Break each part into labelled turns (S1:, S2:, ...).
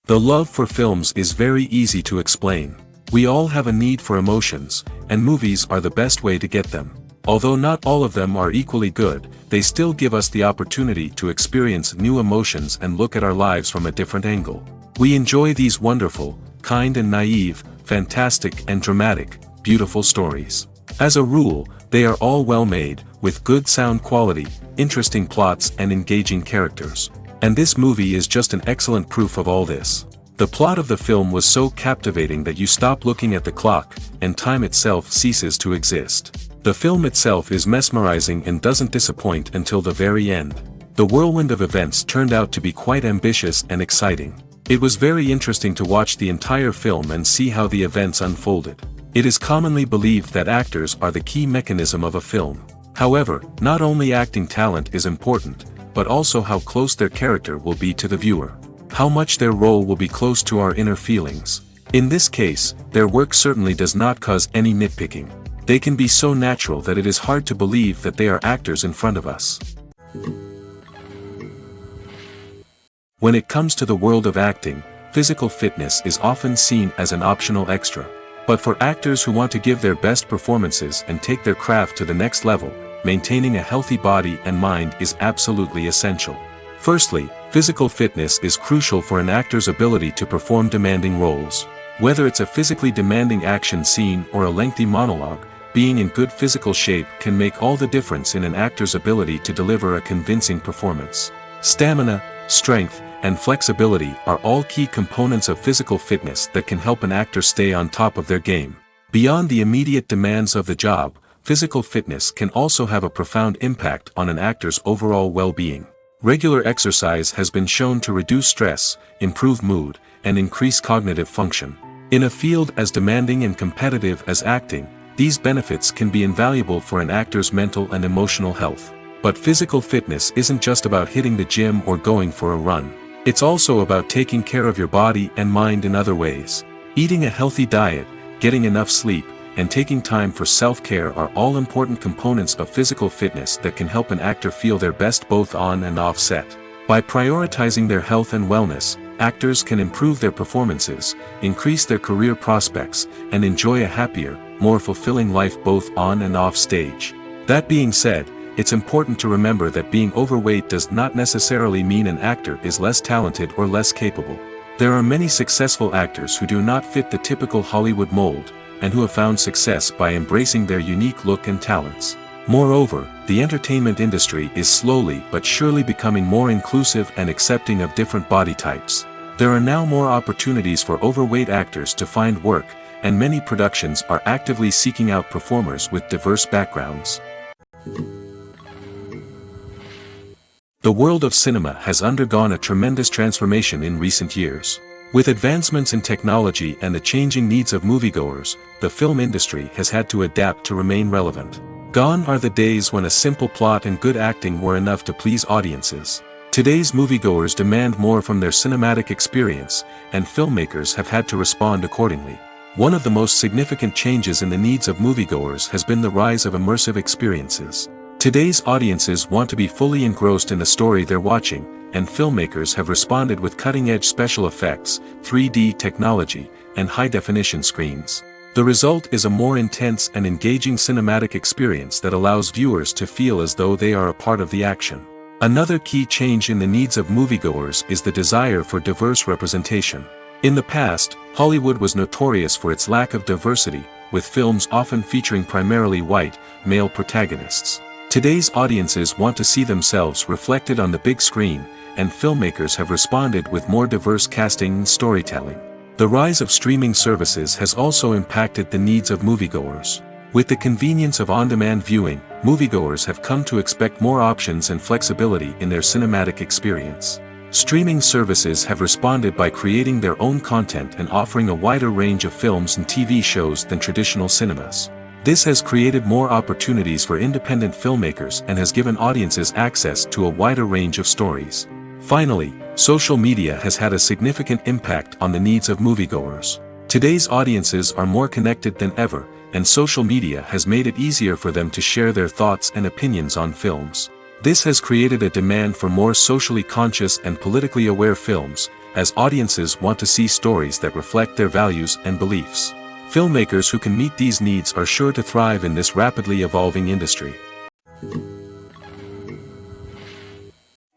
S1: The love for films is very easy to explain. We all have a need for emotions, and movies are the best way to get them. Although not all of them are equally good, they still give us the opportunity to experience new emotions and look at our lives from a different angle. We enjoy these wonderful, kind and naive, fantastic and dramatic, beautiful stories. As a rule, they are all well made, with good sound quality, interesting plots and engaging characters. And this movie is just an excellent proof of all this. The plot of the film was so captivating that you stop looking at the clock, and time itself ceases to exist. The film itself is mesmerizing and doesn't disappoint until the very end. The whirlwind of events turned out to be quite ambitious and exciting. It was very interesting to watch the entire film and see how the events unfolded. It is commonly believed that actors are the key mechanism of a film. However, not only acting talent is important, but also how close their character will be to the viewer. How much their role will be close to our inner feelings. In this case, their work certainly does not cause any nitpicking. They can be so natural that it is hard to believe that they are actors in front of us. When it comes to the world of acting, physical fitness is often seen as an optional extra. But for actors who want to give their best performances and take their craft to the next level, maintaining a healthy body and mind is absolutely essential. Firstly, physical fitness is crucial for an actor's ability to perform demanding roles. Whether it's a physically demanding action scene or a lengthy monologue, being in good physical shape can make all the difference in an actor's ability to deliver a convincing performance. Stamina, strength, and flexibility are all key components of physical fitness that can help an actor stay on top of their game. Beyond the immediate demands of the job, physical fitness can also have a profound impact on an actor's overall well-being. Regular exercise has been shown to reduce stress, improve mood, and increase cognitive function. In a field as demanding and competitive as acting, these benefits can be invaluable for an actor's mental and emotional health. But physical fitness isn't just about hitting the gym or going for a run. It's also about taking care of your body and mind in other ways. Eating a healthy diet, getting enough sleep, and taking time for self-care are all important components of physical fitness that can help an actor feel their best both on and off set. By prioritizing their health and wellness, actors can improve their performances, increase their career prospects, and enjoy a happier, more fulfilling life both on and off stage. That being said, it's important to remember that being overweight does not necessarily mean an actor is less talented or less capable. There are many successful actors who do not fit the typical Hollywood mold, and who have found success by embracing their unique look and talents. Moreover, the entertainment industry is slowly but surely becoming more inclusive and accepting of different body types. There are now more opportunities for overweight actors to find work, and many productions are actively seeking out performers with diverse backgrounds. The world of cinema has undergone a tremendous transformation in recent years. With advancements in technology and the changing needs of moviegoers, the film industry has had to adapt to remain relevant. Gone are the days when a simple plot and good acting were enough to please audiences. Today's moviegoers demand more from their cinematic experience, and filmmakers have had to respond accordingly. One of the most significant changes in the needs of moviegoers has been the rise of immersive experiences. Today's audiences want to be fully engrossed in the story they're watching, and filmmakers have responded with cutting-edge special effects, 3D technology, and high-definition screens. The result is a more intense and engaging cinematic experience that allows viewers to feel as though they are a part of the action. Another key change in the needs of moviegoers is the desire for diverse representation. In the past, Hollywood was notorious for its lack of diversity, with films often featuring primarily white, male protagonists. Today's audiences want to see themselves reflected on the big screen, and filmmakers have responded with more diverse casting and storytelling. The rise of streaming services has also impacted the needs of moviegoers. With the convenience of on-demand viewing, moviegoers have come to expect more options and flexibility in their cinematic experience. Streaming services have responded by creating their own content and offering a wider range of films and TV shows than traditional cinemas. This has created more opportunities for independent filmmakers and has given audiences access to a wider range of stories. Finally, social media has had a significant impact on the needs of moviegoers. Today's audiences are more connected than ever, and social media has made it easier for them to share their thoughts and opinions on films. This has created a demand for more socially conscious and politically aware films, as audiences want to see stories that reflect their values and beliefs. Filmmakers who can meet these needs are sure to thrive in this rapidly evolving industry.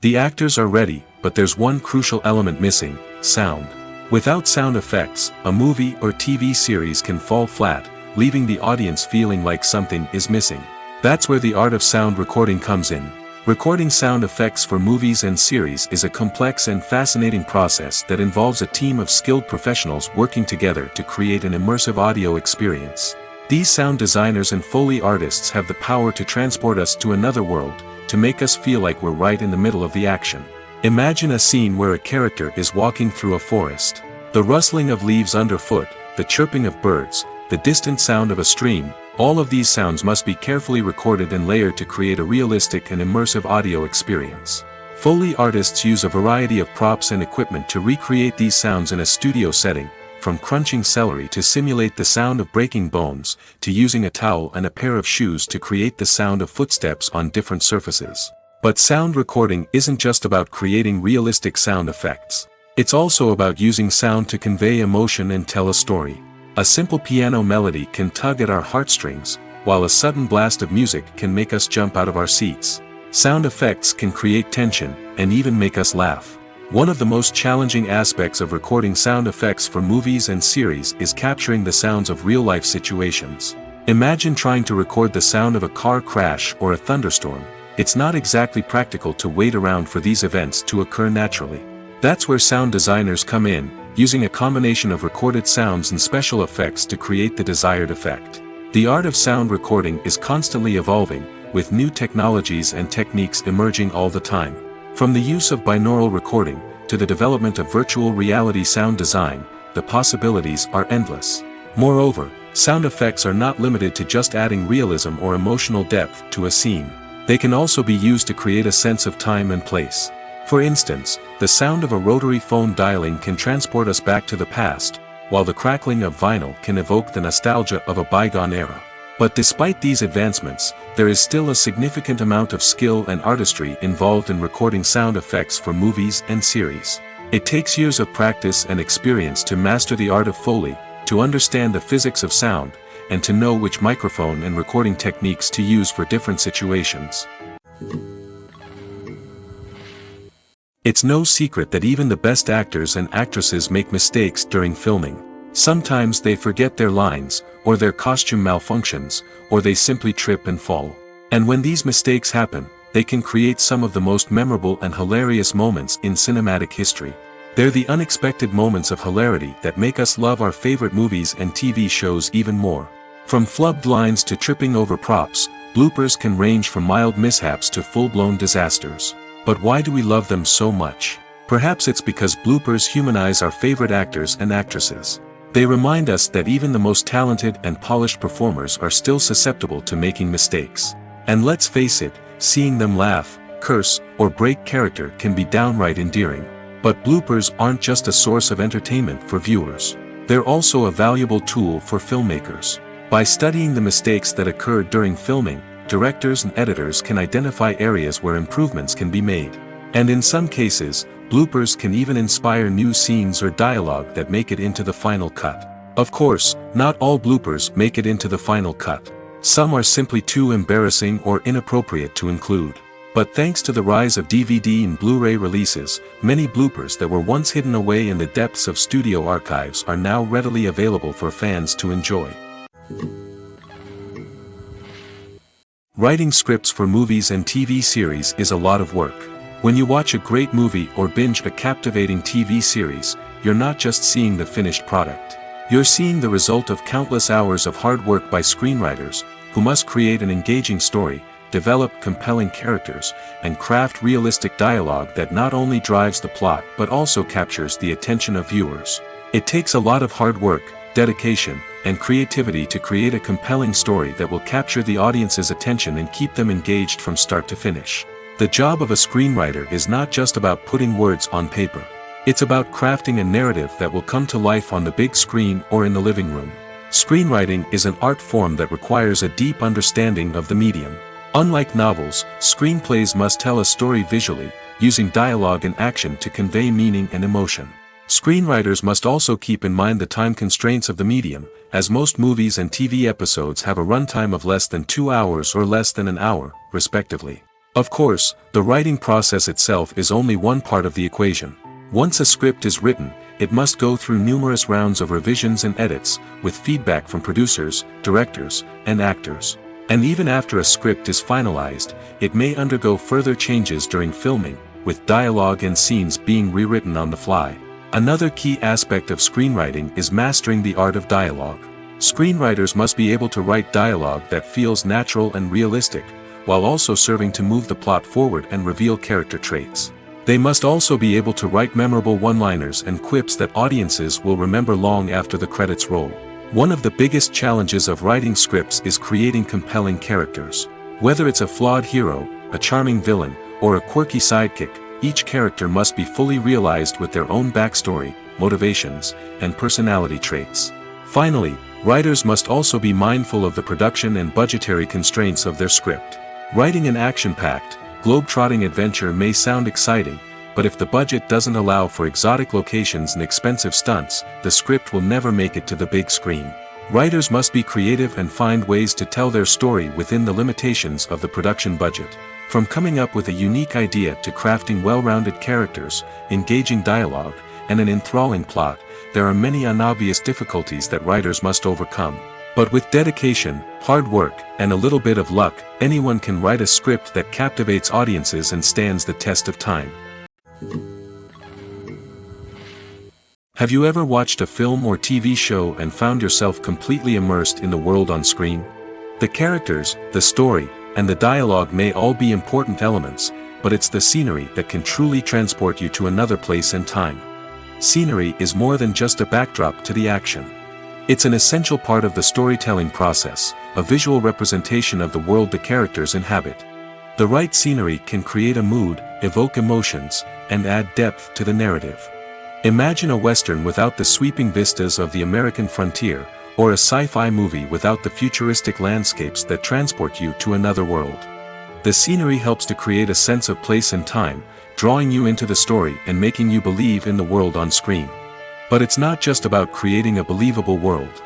S1: The actors are ready, but there's one crucial element missing: sound. Without sound effects, a movie or TV series can fall flat, leaving the audience feeling like something is missing. That's where the art of sound recording comes in. Recording sound effects for movies and series is a complex and fascinating process that involves a team of skilled professionals working together to create an immersive audio experience. These sound designers and Foley artists have the power to transport us to another world, to make us feel like we're right in the middle of the action. Imagine a scene where a character is walking through a forest. The rustling of leaves underfoot, the chirping of birds, the distant sound of a stream, all of these sounds must be carefully recorded and layered to create a realistic and immersive audio experience. Foley artists use a variety of props and equipment to recreate these sounds in a studio setting, from crunching celery to simulate the sound of breaking bones, to using a towel and a pair of shoes to create the sound of footsteps on different surfaces. But sound recording isn't just about creating realistic sound effects. It's also about using sound to convey emotion and tell a story. A simple piano melody can tug at our heartstrings, while a sudden blast of music can make us jump out of our seats. Sound effects can create tension, and even make us laugh. One of the most challenging aspects of recording sound effects for movies and series is capturing the sounds of real-life situations. Imagine trying to record the sound of a car crash or a thunderstorm. It's not exactly practical to wait around for these events to occur naturally. That's where sound designers come in, using a combination of recorded sounds and special effects to create the desired effect. The art of sound recording is constantly evolving, with new technologies and techniques emerging all the time. From the use of binaural recording, to the development of virtual reality sound design, the possibilities are endless. Moreover, sound effects are not limited to just adding realism or emotional depth to a scene. They can also be used to create a sense of time and place. For instance, the sound of a rotary phone dialing can transport us back to the past, while the crackling of vinyl can evoke the nostalgia of a bygone era. But despite these advancements, there is still a significant amount of skill and artistry involved in recording sound effects for movies and series. It takes years of practice and experience to master the art of Foley, to understand the physics of sound, and to know which microphone and recording techniques to use for different situations. It's no secret that even the best actors and actresses make mistakes during filming. Sometimes they forget their lines, or their costume malfunctions, or they simply trip and fall. And when these mistakes happen, they can create some of the most memorable and hilarious moments in cinematic history. They're the unexpected moments of hilarity that make us love our favorite movies and TV shows even more. From flubbed lines to tripping over props, bloopers can range from mild mishaps to full-blown disasters. But why do we love them so much? Perhaps it's because bloopers humanize our favorite actors and actresses. They remind us that even the most talented and polished performers are still susceptible to making mistakes. And let's face it, seeing them laugh, curse, or break character can be downright endearing. But bloopers aren't just a source of entertainment for viewers. They're also a valuable tool for filmmakers. By studying the mistakes that occurred during filming, directors and editors can identify areas where improvements can be made. And in some cases, bloopers can even inspire new scenes or dialogue that make it into the final cut. Of course, not all bloopers make it into the final cut. Some are simply too embarrassing or inappropriate to include. But thanks to the rise of DVD and Blu-ray releases, many bloopers that were once hidden away in the depths of studio archives are now readily available for fans to enjoy. Writing scripts for movies and TV series is a lot of work. When you watch a great movie or binge a captivating TV series, you're not just seeing the finished product. You're seeing the result of countless hours of hard work by screenwriters, who must create an engaging story, develop compelling characters, and craft realistic dialogue that not only drives the plot but also captures the attention of viewers. It takes a lot of hard work, dedication, and creativity to create a compelling story that will capture the audience's attention and keep them engaged from start to finish. The job of a screenwriter is not just about putting words on paper. It's about crafting a narrative that will come to life on the big screen or in the living room. Screenwriting is an art form that requires a deep understanding of the medium. Unlike novels, screenplays must tell a story visually, using dialogue and action to convey meaning and emotion. Screenwriters must also keep in mind the time constraints of the medium, as most movies and TV episodes have a runtime of less than 2 hours or less than an hour, respectively. Of course, the writing process itself is only one part of the equation. Once a script is written, it must go through numerous rounds of revisions and edits, with feedback from producers, directors, and actors. And even after a script is finalized, it may undergo further changes during filming, with dialogue and scenes being rewritten on the fly. Another key aspect of screenwriting is mastering the art of dialogue. Screenwriters must be able to write dialogue that feels natural and realistic, while also serving to move the plot forward and reveal character traits. They must also be able to write memorable one-liners and quips that audiences will remember long after the credits roll. One of the biggest challenges of writing scripts is creating compelling characters. Whether it's a flawed hero, a charming villain, or a quirky sidekick, each character must be fully realized with their own backstory, motivations, and personality traits. Finally, writers must also be mindful of the production and budgetary constraints of their script. Writing an action-packed, globe-trotting adventure may sound exciting, but if the budget doesn't allow for exotic locations and expensive stunts, the script will never make it to the big screen. Writers must be creative and find ways to tell their story within the limitations of the production budget. From coming up with a unique idea to crafting well-rounded characters, engaging dialogue, and an enthralling plot, there are many unobvious difficulties that writers must overcome. But with dedication, hard work, and a little bit of luck, anyone can write a script that captivates audiences and stands the test of time. Have you ever watched a film or TV show and found yourself completely immersed in the world on screen? The characters, the story, and the dialogue may all be important elements, but it's the scenery that can truly transport you to another place and time. Scenery is more than just a backdrop to the action. It's an essential part of the storytelling process, a visual representation of the world the characters inhabit. The right scenery can create a mood, evoke emotions, and add depth to the narrative. Imagine a Western without the sweeping vistas of the American frontier, or a sci-fi movie without the futuristic landscapes that transport you to another world. The scenery helps to create a sense of place and time, drawing you into the story and making you believe in the world on screen. But it's not just about creating a believable world.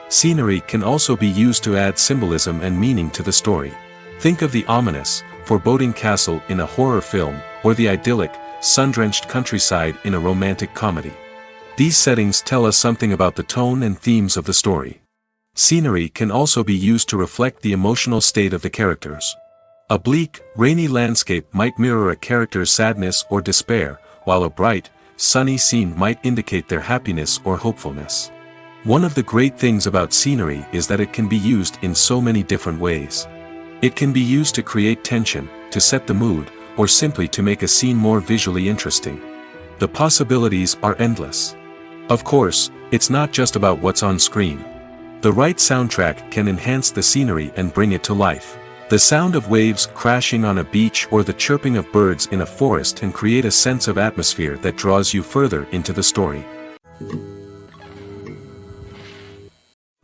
S1: Scenery can also be used to add symbolism and meaning to the story. Think of the ominous, foreboding castle in a horror film, or the idyllic, sun-drenched countryside in a romantic comedy. These settings tell us something about the tone and themes of the story. Scenery can also be used to reflect the emotional state of the characters. A bleak, rainy landscape might mirror a character's sadness or despair, while a bright, sunny scene might indicate their happiness or hopefulness. One of the great things about scenery is that it can be used in so many different ways. It can be used to create tension, to set the mood, or simply to make a scene more visually interesting. The possibilities are endless. Of course, it's not just about what's on screen. The right soundtrack can enhance the scenery and bring it to life. The sound of waves crashing on a beach or the chirping of birds in a forest can create a sense of atmosphere that draws you further into the story.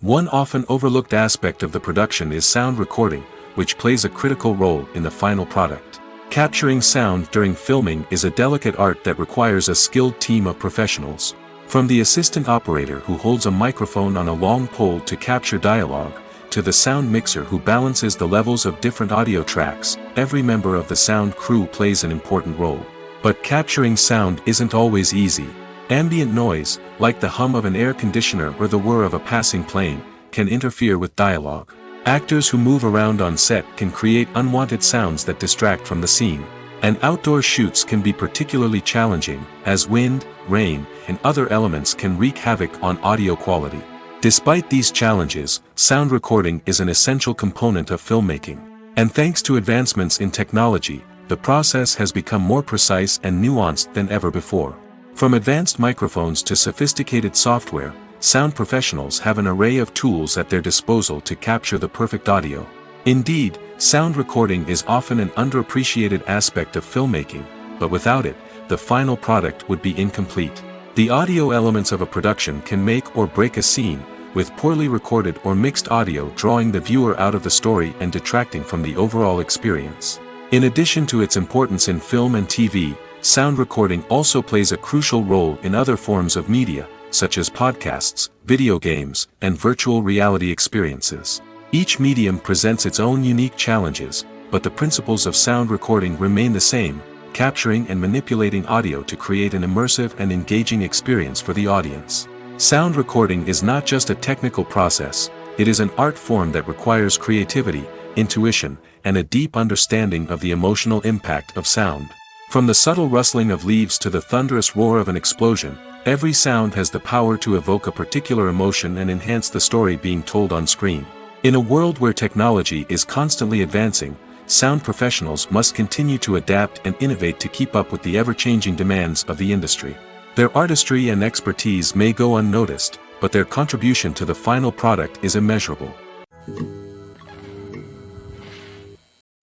S1: One often overlooked aspect of the production is sound recording, which plays a critical role in the final product. Capturing sound during filming is a delicate art that requires a skilled team of professionals. From the assistant operator who holds a microphone on a long pole to capture dialogue, to the sound mixer who balances the levels of different audio tracks, every member of the sound crew plays an important role. But capturing sound isn't always easy. Ambient noise, like the hum of an air conditioner or the whir of a passing plane, can interfere with dialogue. Actors who move around on set can create unwanted sounds that distract from the scene. And outdoor shoots can be particularly challenging, as wind, rain, and other elements can wreak havoc on audio quality. Despite these challenges, sound recording is an essential component of filmmaking. And thanks to advancements in technology, the process has become more precise and nuanced than ever before. From advanced microphones to sophisticated software, sound professionals have an array of tools at their disposal to capture the perfect audio. Indeed, sound recording is often an underappreciated aspect of filmmaking, but without it, the final product would be incomplete. The audio elements of a production can make or break a scene, with poorly recorded or mixed audio drawing the viewer out of the story and detracting from the overall experience. In addition to its importance in film and TV, sound recording also plays a crucial role in other forms of media, such as podcasts, video games, and virtual reality experiences. Each medium presents its own unique challenges, but the principles of sound recording remain the same, capturing and manipulating audio to create an immersive and engaging experience for the audience. Sound recording is not just a technical process, it is an art form that requires creativity, intuition, and a deep understanding of the emotional impact of sound. From the subtle rustling of leaves to the thunderous roar of an explosion, every sound has the power to evoke a particular emotion and enhance the story being told on screen. In a world where technology is constantly advancing, sound professionals must continue to adapt and innovate to keep up with the ever-changing demands of the industry. Their artistry and expertise may go unnoticed, but their contribution to the final product is immeasurable.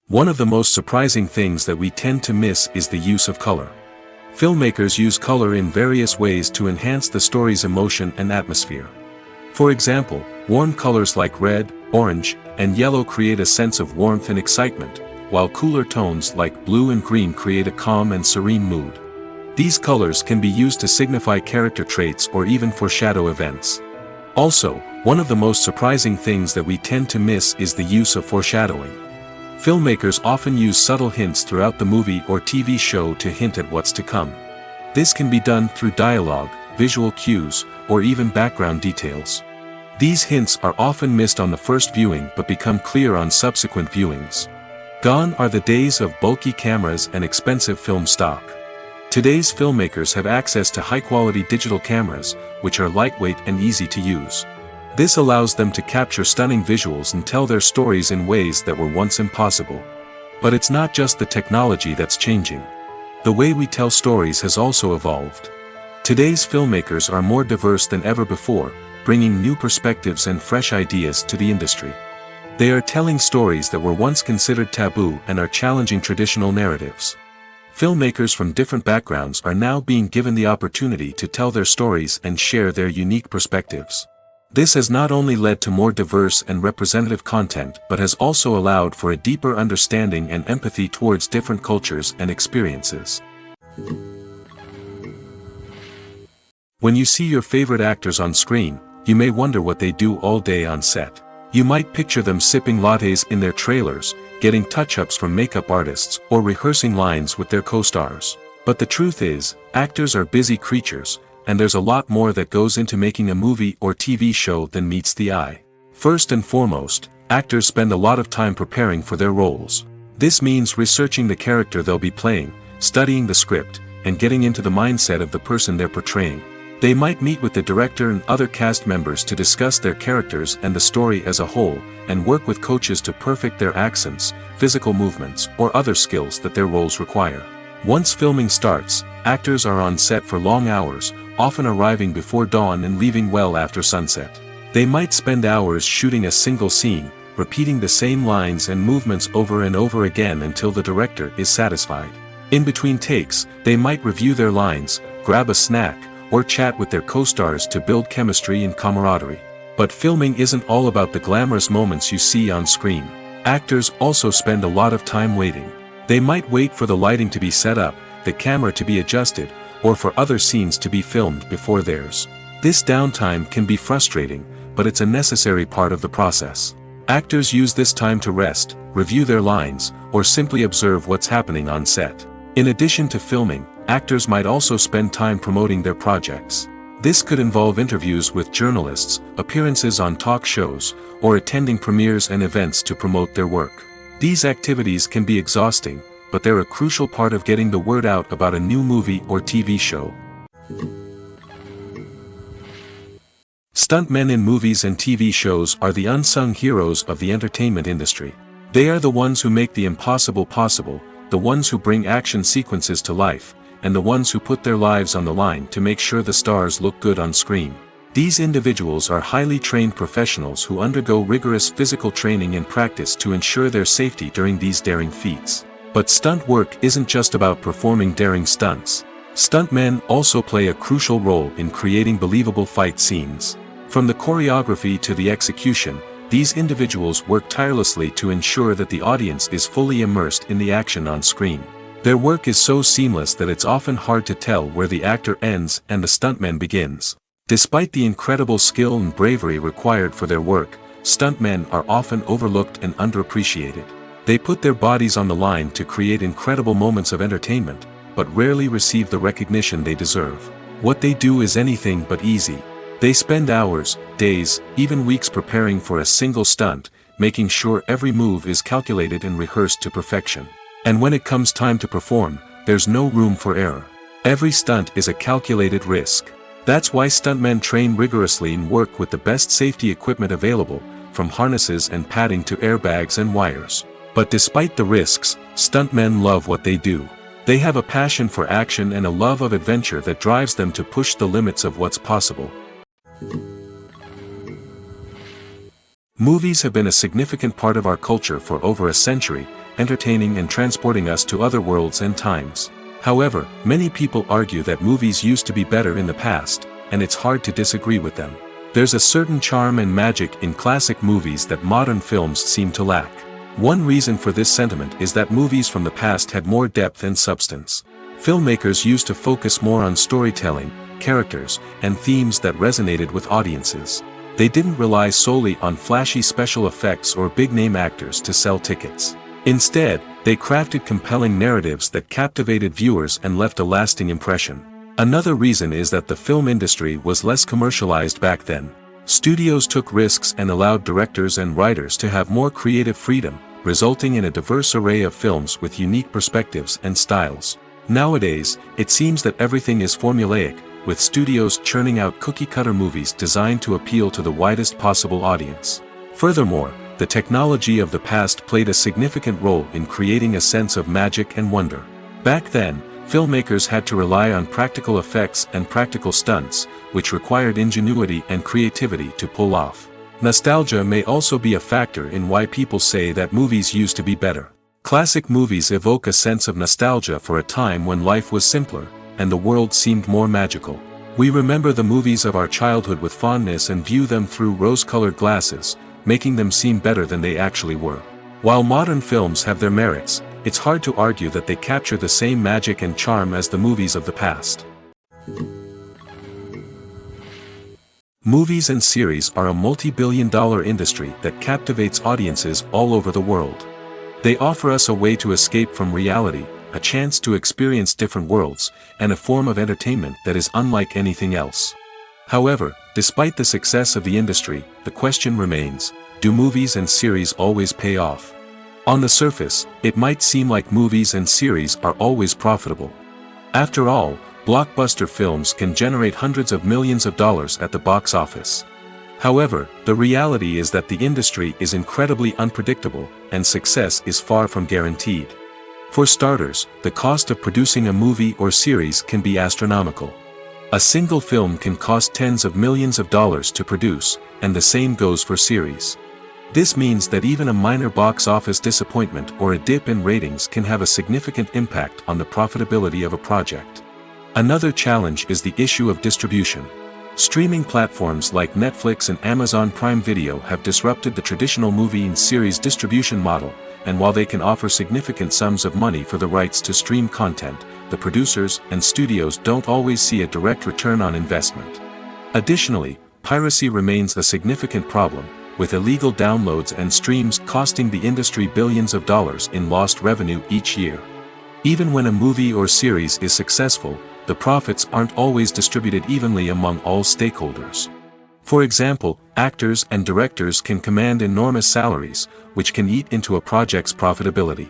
S1: One of the most surprising things that we tend to miss is the use of color. Filmmakers use color in various ways to enhance the story's emotion and atmosphere. For example, warm colors like red, orange, and yellow create a sense of warmth and excitement, while cooler tones like blue and green create a calm and serene mood. These colors can be used to signify character traits or even foreshadow events. Also, one of the most surprising things that we tend to miss is the use of foreshadowing. Filmmakers often use subtle hints throughout the movie or TV show to hint at what's to come. This can be done through dialogue, visual cues, or even background details. These hints are often missed on the first viewing but become clear on subsequent viewings. Gone are the days of bulky cameras and expensive film stock. Today's filmmakers have access to high-quality digital cameras, which are lightweight and easy to use. This allows them to capture stunning visuals and tell their stories in ways that were once impossible. But it's not just the technology that's changing. The way we tell stories has also evolved. Today's filmmakers are more diverse than ever before, bringing new perspectives and fresh ideas to the industry. They are telling stories that were once considered taboo and are challenging traditional narratives. Filmmakers from different backgrounds are now being given the opportunity to tell their stories and share their unique perspectives. This has not only led to more diverse and representative content but has also allowed for a deeper understanding and empathy towards different cultures and experiences. When you see your favorite actors on screen, you may wonder what they do all day on set. You might picture them sipping lattes in their trailers, getting touch-ups from makeup artists, or rehearsing lines with their co-stars. But the truth is, actors are busy creatures, and there's a lot more that goes into making a movie or TV show than meets the eye. First and foremost, actors spend a lot of time preparing for their roles. This means researching the character they'll be playing, studying the script, and getting into the mindset of the person they're portraying. They might meet with the director and other cast members to discuss their characters and the story as a whole, and work with coaches to perfect their accents, physical movements, or other skills that their roles require. Once filming starts, actors are on set for long hours, often arriving before dawn and leaving well after sunset. They might spend hours shooting a single scene, repeating the same lines and movements over and over again until the director is satisfied. In between takes, they might review their lines, grab a snack, or chat with their co-stars to build chemistry and camaraderie. But filming isn't all about the glamorous moments you see on screen. Actors also spend a lot of time waiting. They might wait for the lighting to be set up, the camera to be adjusted, or for other scenes to be filmed before theirs. This downtime can be frustrating, but it's a necessary part of the process. Actors use this time to rest, review their lines, or simply observe what's happening on set. In addition to filming, actors might also spend time promoting their projects. This could involve interviews with journalists, appearances on talk shows, or attending premieres and events to promote their work. These activities can be exhausting, but they're a crucial part of getting the word out about a new movie or TV show. Stuntmen in movies and TV shows are the unsung heroes of the entertainment industry. They are the ones who make the impossible possible, the ones who bring action sequences to life, and the ones who put their lives on the line to make sure the stars look good on screen. These individuals are highly trained professionals who undergo rigorous physical training and practice to ensure their safety during these daring feats. But stunt work isn't just about performing daring stunts. Stuntmen also play a crucial role in creating believable fight scenes. From the choreography to the execution, these individuals work tirelessly to ensure that the audience is fully immersed in the action on screen. Their work is so seamless that it's often hard to tell where the actor ends and the stuntman begins. Despite the incredible skill and bravery required for their work, stuntmen are often overlooked and underappreciated. They put their bodies on the line to create incredible moments of entertainment, but rarely receive the recognition they deserve. What they do is anything but easy. They spend hours, days, even weeks preparing for a single stunt, making sure every move is calculated and rehearsed to perfection. And when it comes time to perform, there's no room for error. Every stunt is a calculated risk. That's why stuntmen train rigorously and work with the best safety equipment available, from harnesses and padding to airbags and wires. But despite the risks, stuntmen love what they do. They have a passion for action and a love of adventure that drives them to push the limits of what's possible. Movies have been a significant part of our culture for over a century, entertaining and transporting us to other worlds and times. However, many people argue that movies used to be better in the past, and it's hard to disagree with them. There's a certain charm and magic in classic movies that modern films seem to lack. One reason for this sentiment is that movies from the past had more depth and substance. Filmmakers used to focus more on storytelling, characters, and themes that resonated with audiences. They didn't rely solely on flashy special effects or big-name actors to sell tickets. Instead, they crafted compelling narratives that captivated viewers and left a lasting impression. Another reason is that the film industry was less commercialized back then. Studios took risks and allowed directors and writers to have more creative freedom, resulting in a diverse array of films with unique perspectives and styles. Nowadays, it seems that everything is formulaic, with studios churning out cookie-cutter movies designed to appeal to the widest possible audience. Furthermore, the technology of the past played a significant role in creating a sense of magic and wonder. Back then, filmmakers had to rely on practical effects and practical stunts, which required ingenuity and creativity to pull off. Nostalgia may also be a factor in why people say that movies used to be better. Classic movies evoke a sense of nostalgia for a time when life was simpler, and the world seemed more magical. We remember the movies of our childhood with fondness and view them through rose-colored glasses, making them seem better than they actually were. While modern films have their merits, it's hard to argue that they capture the same magic and charm as the movies of the past. Movies and series are a multi-billion-dollar industry that captivates audiences all over the world. They offer us a way to escape from reality, a chance to experience different worlds, and a form of entertainment that is unlike anything else. However, despite the success of the industry, the question remains, do movies and series always pay off? On the surface, it might seem like movies and series are always profitable. After all, blockbuster films can generate hundreds of millions of dollars at the box office. However, the reality is that the industry is incredibly unpredictable, and success is far from guaranteed. For starters, the cost of producing a movie or series can be astronomical. A single film can cost tens of millions of dollars to produce, and the same goes for series. This means that even a minor box office disappointment or a dip in ratings can have a significant impact on the profitability of a project. Another challenge is the issue of distribution. Streaming platforms like Netflix and Amazon Prime Video have disrupted the traditional movie and series distribution model, and while they can offer significant sums of money for the rights to stream content, the producers and studios don't always see a direct return on investment. Additionally, piracy remains a significant problem, with illegal downloads and streams costing the industry billions of dollars in lost revenue each year. Even when a movie or series is successful, the profits aren't always distributed evenly among all stakeholders. For example, actors and directors can command enormous salaries, which can eat into a project's profitability.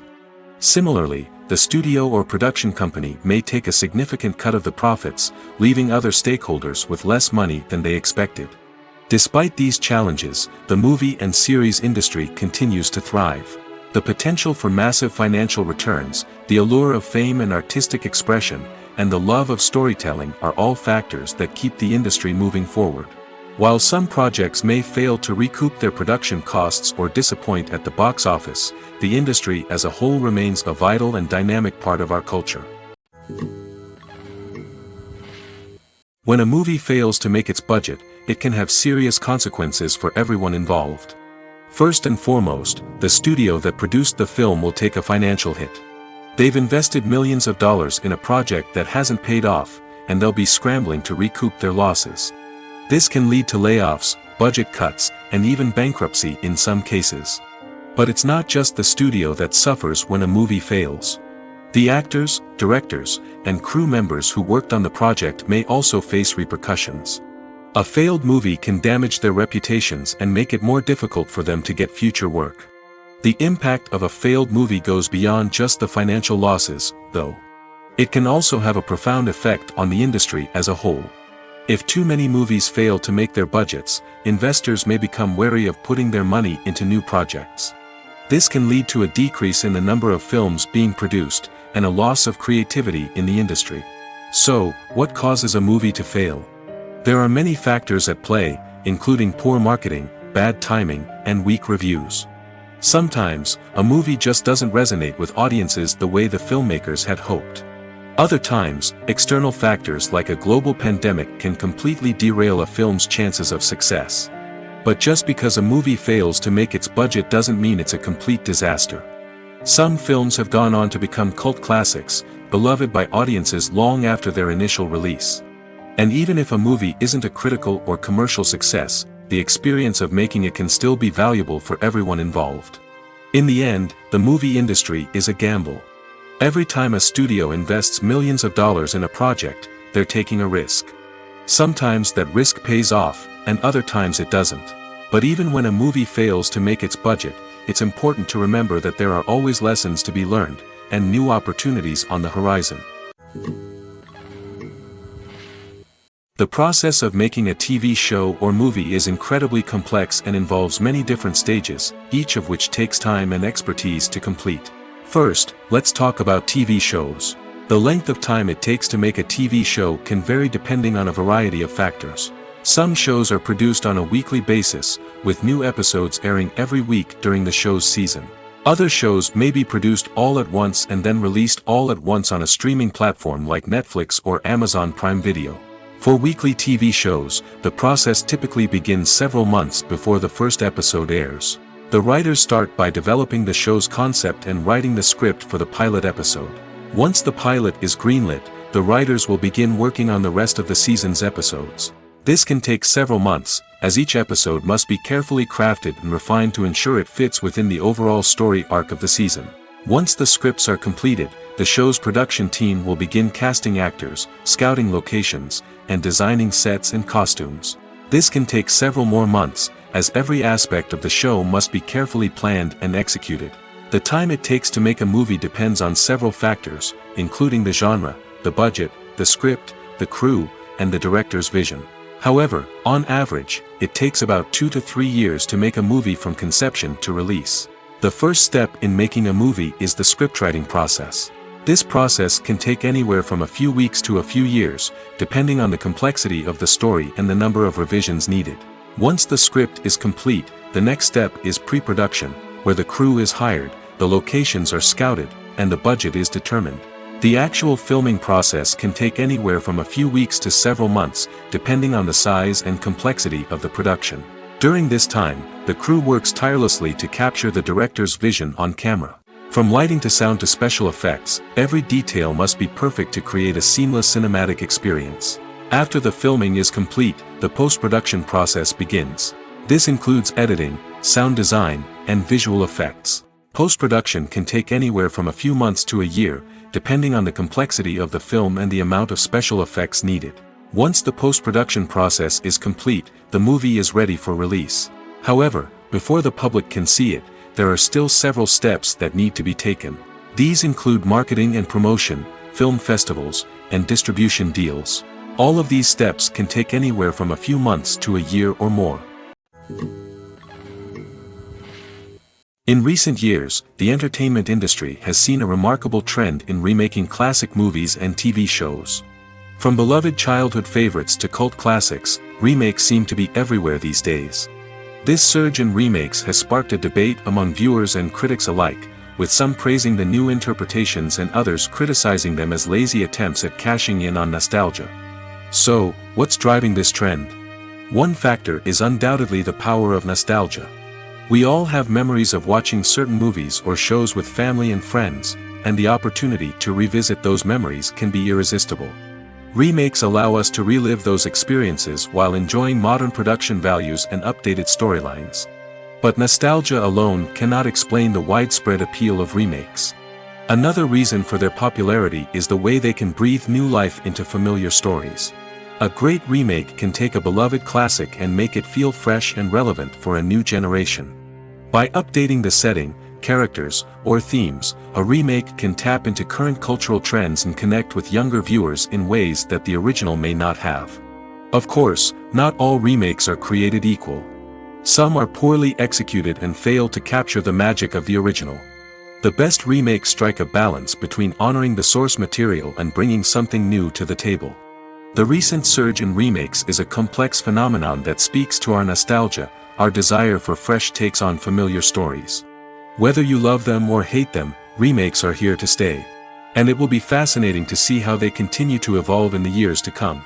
S1: Similarly, the studio or production company may take a significant cut of the profits, leaving other stakeholders with less money than they expected. Despite these challenges, the movie and series industry continues to thrive. The potential for massive financial returns, the allure of fame and artistic expression, and the love of storytelling are all factors that keep the industry moving forward. While some projects may fail to recoup their production costs or disappoint at the box office, the industry as a whole remains a vital and dynamic part of our culture. When a movie fails to make its budget, it can have serious consequences for everyone involved. First and foremost, the studio that produced the film will take a financial hit. They've invested millions of dollars in a project that hasn't paid off, and they'll be scrambling to recoup their losses. This can lead to layoffs, budget cuts, and even bankruptcy in some cases. But it's not just the studio that suffers when a movie fails. The actors, directors, and crew members who worked on the project may also face repercussions. A failed movie can damage their reputations and make it more difficult for them to get future work. The impact of a failed movie goes beyond just the financial losses, though. It can also have a profound effect on the industry as a whole. If too many movies fail to make their budgets, investors may become wary of putting their money into new projects. This can lead to a decrease in the number of films being produced, and a loss of creativity in the industry. So, what causes a movie to fail? There are many factors at play, including poor marketing, bad timing, and weak reviews. Sometimes, a movie just doesn't resonate with audiences the way the filmmakers had hoped. Other times, external factors like a global pandemic can completely derail a film's chances of success. But just because a movie fails to make its budget doesn't mean it's a complete disaster. Some films have gone on to become cult classics, beloved by audiences long after their initial release. And even if a movie isn't a critical or commercial success, the experience of making it can still be valuable for everyone involved. In the end, the movie industry is a gamble. Every time a studio invests millions of dollars in a project, they're taking a risk. Sometimes that risk pays off, and other times it doesn't. But even when a movie fails to make its budget, it's important to remember that there are always lessons to be learned, and new opportunities on the horizon. The process of making a TV show or movie is incredibly complex and involves many different stages, each of which takes time and expertise to complete. First, let's talk about TV shows. The length of time it takes to make a TV show can vary depending on a variety of factors. Some shows are produced on a weekly basis, with new episodes airing every week during the show's season. Other shows may be produced all at once and then released all at once on a streaming platform like Netflix or Amazon Prime Video. For weekly TV shows, the process typically begins several months before the first episode airs. The writers start by developing the show's concept and writing the script for the pilot episode. Once the pilot is greenlit, the writers will begin working on the rest of the season's episodes. This can take several months, as each episode must be carefully crafted and refined to ensure it fits within the overall story arc of the season. Once the scripts are completed, the show's production team will begin casting actors, scouting locations, and designing sets and costumes. This can take several more months, as every aspect of the show must be carefully planned and executed. The time it takes to make a movie depends on several factors, including the genre, the budget, the script, the crew, and the director's vision. However, on average, it takes about 2 to 3 years to make a movie from conception to release. The first step in making a movie is the scriptwriting process. This process can take anywhere from a few weeks to a few years, depending on the complexity of the story and the number of revisions needed. Once the script is complete, the next step is pre-production, where the crew is hired, the locations are scouted, and the budget is determined. The actual filming process can take anywhere from a few weeks to several months, depending on the size and complexity of the production. During this time, the crew works tirelessly to capture the director's vision on camera. From lighting to sound to special effects, every detail must be perfect to create a seamless cinematic experience. After the filming is complete, the post-production process begins. This includes editing, sound design, and visual effects. Post-production can take anywhere from a few months to a year, depending on the complexity of the film and the amount of special effects needed. Once the post-production process is complete, the movie is ready for release. However, before the public can see it, there are still several steps that need to be taken. These include marketing and promotion, film festivals, and distribution deals. All of these steps can take anywhere from a few months to a year or more. In recent years, the entertainment industry has seen a remarkable trend in remaking classic movies and TV shows. From beloved childhood favorites to cult classics, remakes seem to be everywhere these days. This surge in remakes has sparked a debate among viewers and critics alike, with some praising the new interpretations and others criticizing them as lazy attempts at cashing in on nostalgia. So, what's driving this trend? One factor is undoubtedly the power of nostalgia. We all have memories of watching certain movies or shows with family and friends, and the opportunity to revisit those memories can be irresistible. Remakes allow us to relive those experiences while enjoying modern production values and updated storylines. But nostalgia alone cannot explain the widespread appeal of remakes. Another reason for their popularity is the way they can breathe new life into familiar stories. A great remake can take a beloved classic and make it feel fresh and relevant for a new generation. By updating the setting, characters, or themes, a remake can tap into current cultural trends and connect with younger viewers in ways that the original may not have. Of course, not all remakes are created equal. Some are poorly executed and fail to capture the magic of the original. The best remakes strike a balance between honoring the source material and bringing something new to the table. The recent surge in remakes is a complex phenomenon that speaks to our nostalgia, our desire for fresh takes on familiar stories. Whether you love them or hate them, remakes are here to stay. And it will be fascinating to see how they continue to evolve in the years to come.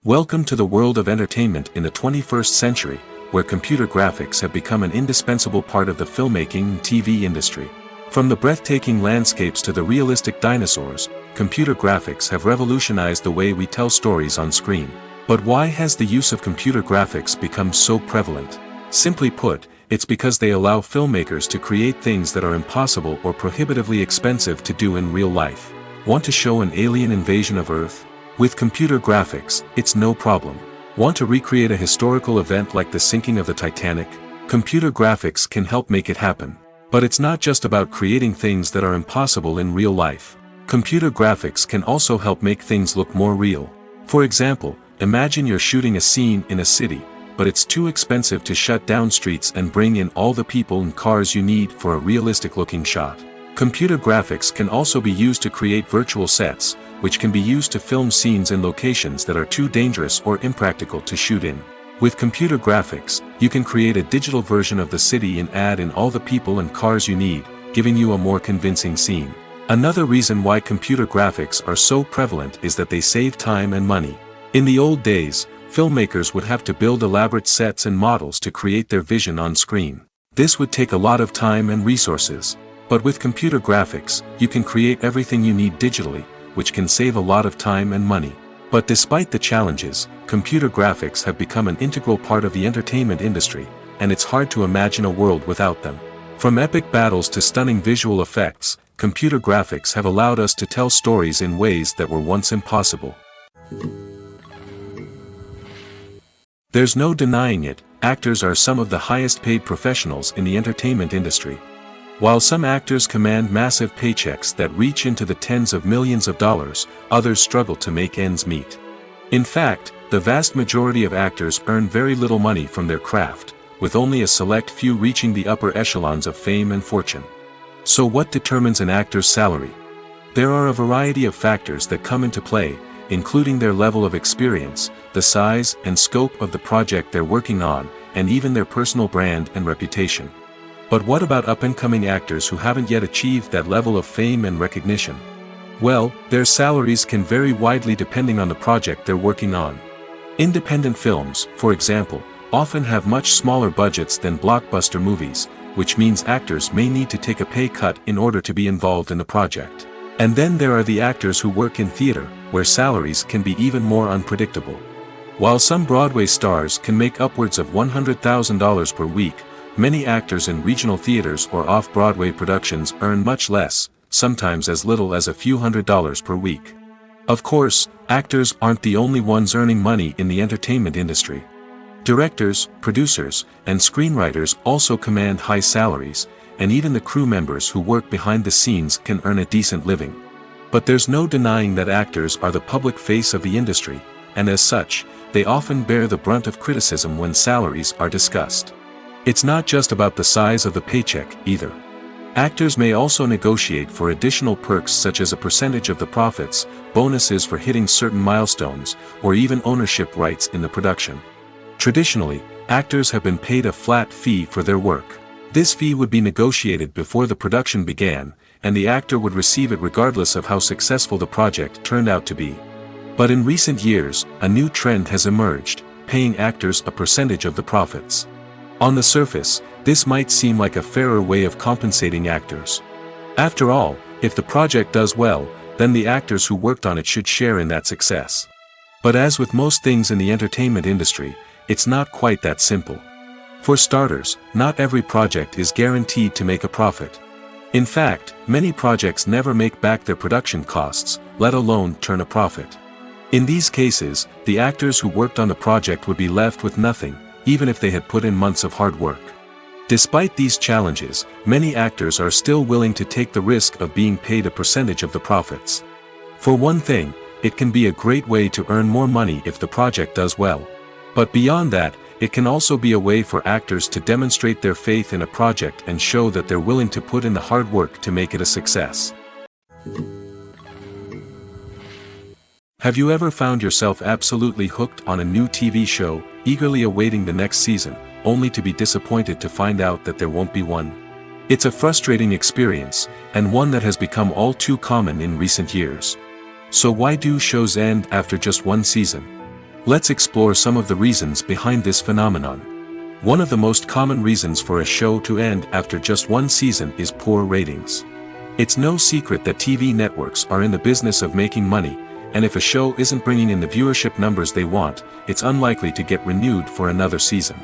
S1: Welcome to the world of entertainment in the 21st century, where computer graphics have become an indispensable part of the filmmaking and TV industry. From the breathtaking landscapes to the realistic dinosaurs, computer graphics have revolutionized the way we tell stories on screen. But why has the use of computer graphics become so prevalent? Simply put, it's because they allow filmmakers to create things that are impossible or prohibitively expensive to do in real life. Want to show an alien invasion of Earth? With computer graphics, it's no problem. Want to recreate a historical event like the sinking of the Titanic? Computer graphics can help make it happen. But it's not just about creating things that are impossible in real life. Computer graphics can also help make things look more real. For example, imagine you're shooting a scene in a city, but it's too expensive to shut down streets and bring in all the people and cars you need for a realistic-looking shot. Computer graphics can also be used to create virtual sets, which can be used to film scenes in locations that are too dangerous or impractical to shoot in. With computer graphics, you can create a digital version of the city and add in all the people and cars you need, giving you a more convincing scene. Another reason why computer graphics are so prevalent is that they save time and money. In the old days, filmmakers would have to build elaborate sets and models to create their vision on screen. This would take a lot of time and resources. But with computer graphics, you can create everything you need digitally, which can save a lot of time and money. But despite the challenges, computer graphics have become an integral part of the entertainment industry, and it's hard to imagine a world without them. From epic battles to stunning visual effects, computer graphics have allowed us to tell stories in ways that were once impossible. There's no denying it, actors are some of the highest paid professionals in the entertainment industry. While some actors command massive paychecks that reach into the tens of millions of dollars, others struggle to make ends meet. In fact, the vast majority of actors earn very little money from their craft, with only a select few reaching the upper echelons of fame and fortune. So what determines an actor's salary? There are a variety of factors that come into play, including their level of experience, the size and scope of the project they're working on, and even their personal brand and reputation. But what about up-and-coming actors who haven't yet achieved that level of fame and recognition? Well, their salaries can vary widely depending on the project they're working on. Independent films, for example, often have much smaller budgets than blockbuster movies, which means actors may need to take a pay cut in order to be involved in the project. And then there are the actors who work in theater, where salaries can be even more unpredictable. While some Broadway stars can make upwards of $100,000 per week, many actors in regional theaters or off-Broadway productions earn much less, sometimes as little as a few $100s per week. Of course, actors aren't the only ones earning money in the entertainment industry. Directors, producers, and screenwriters also command high salaries, and even the crew members who work behind the scenes can earn a decent living. But there's no denying that actors are the public face of the industry, and as such, they often bear the brunt of criticism when salaries are discussed. It's not just about the size of the paycheck, either. Actors may also negotiate for additional perks such as a percentage of the profits, bonuses for hitting certain milestones, or even ownership rights in the production. Traditionally, actors have been paid a flat fee for their work. This fee would be negotiated before the production began, and the actor would receive it regardless of how successful the project turned out to be. But in recent years, a new trend has emerged, paying actors a percentage of the profits. On the surface, This might seem like a fairer way of compensating actors. After all, if the project does well, then the actors who worked on it should share in that success. But as with most things in the entertainment industry, it's not quite that simple. For starters, not every project is guaranteed to make a profit. In fact, many projects never make back their production costs, let alone turn a profit. In these cases, the actors who worked on the project would be left with nothing, even if they had put in months of hard work. Despite these challenges, many actors are still willing to take the risk of being paid a percentage of the profits. For one thing, it can be a great way to earn more money if the project does well. But beyond that, it can also be a way for actors to demonstrate their faith in a project and show that they're willing to put in the hard work to make it a success. Have you ever found yourself absolutely hooked on a new TV show, eagerly awaiting the next season, only to be disappointed to find out that there won't be one? It's a frustrating experience, and one that has become all too common in recent years. So why do shows end after just one season? Let's explore some of the reasons behind this phenomenon. One of the most common reasons for a show to end after just one season is poor ratings. It's no secret that TV networks are in the business of making money, and if a show isn't bringing in the viewership numbers they want, it's unlikely to get renewed for another season.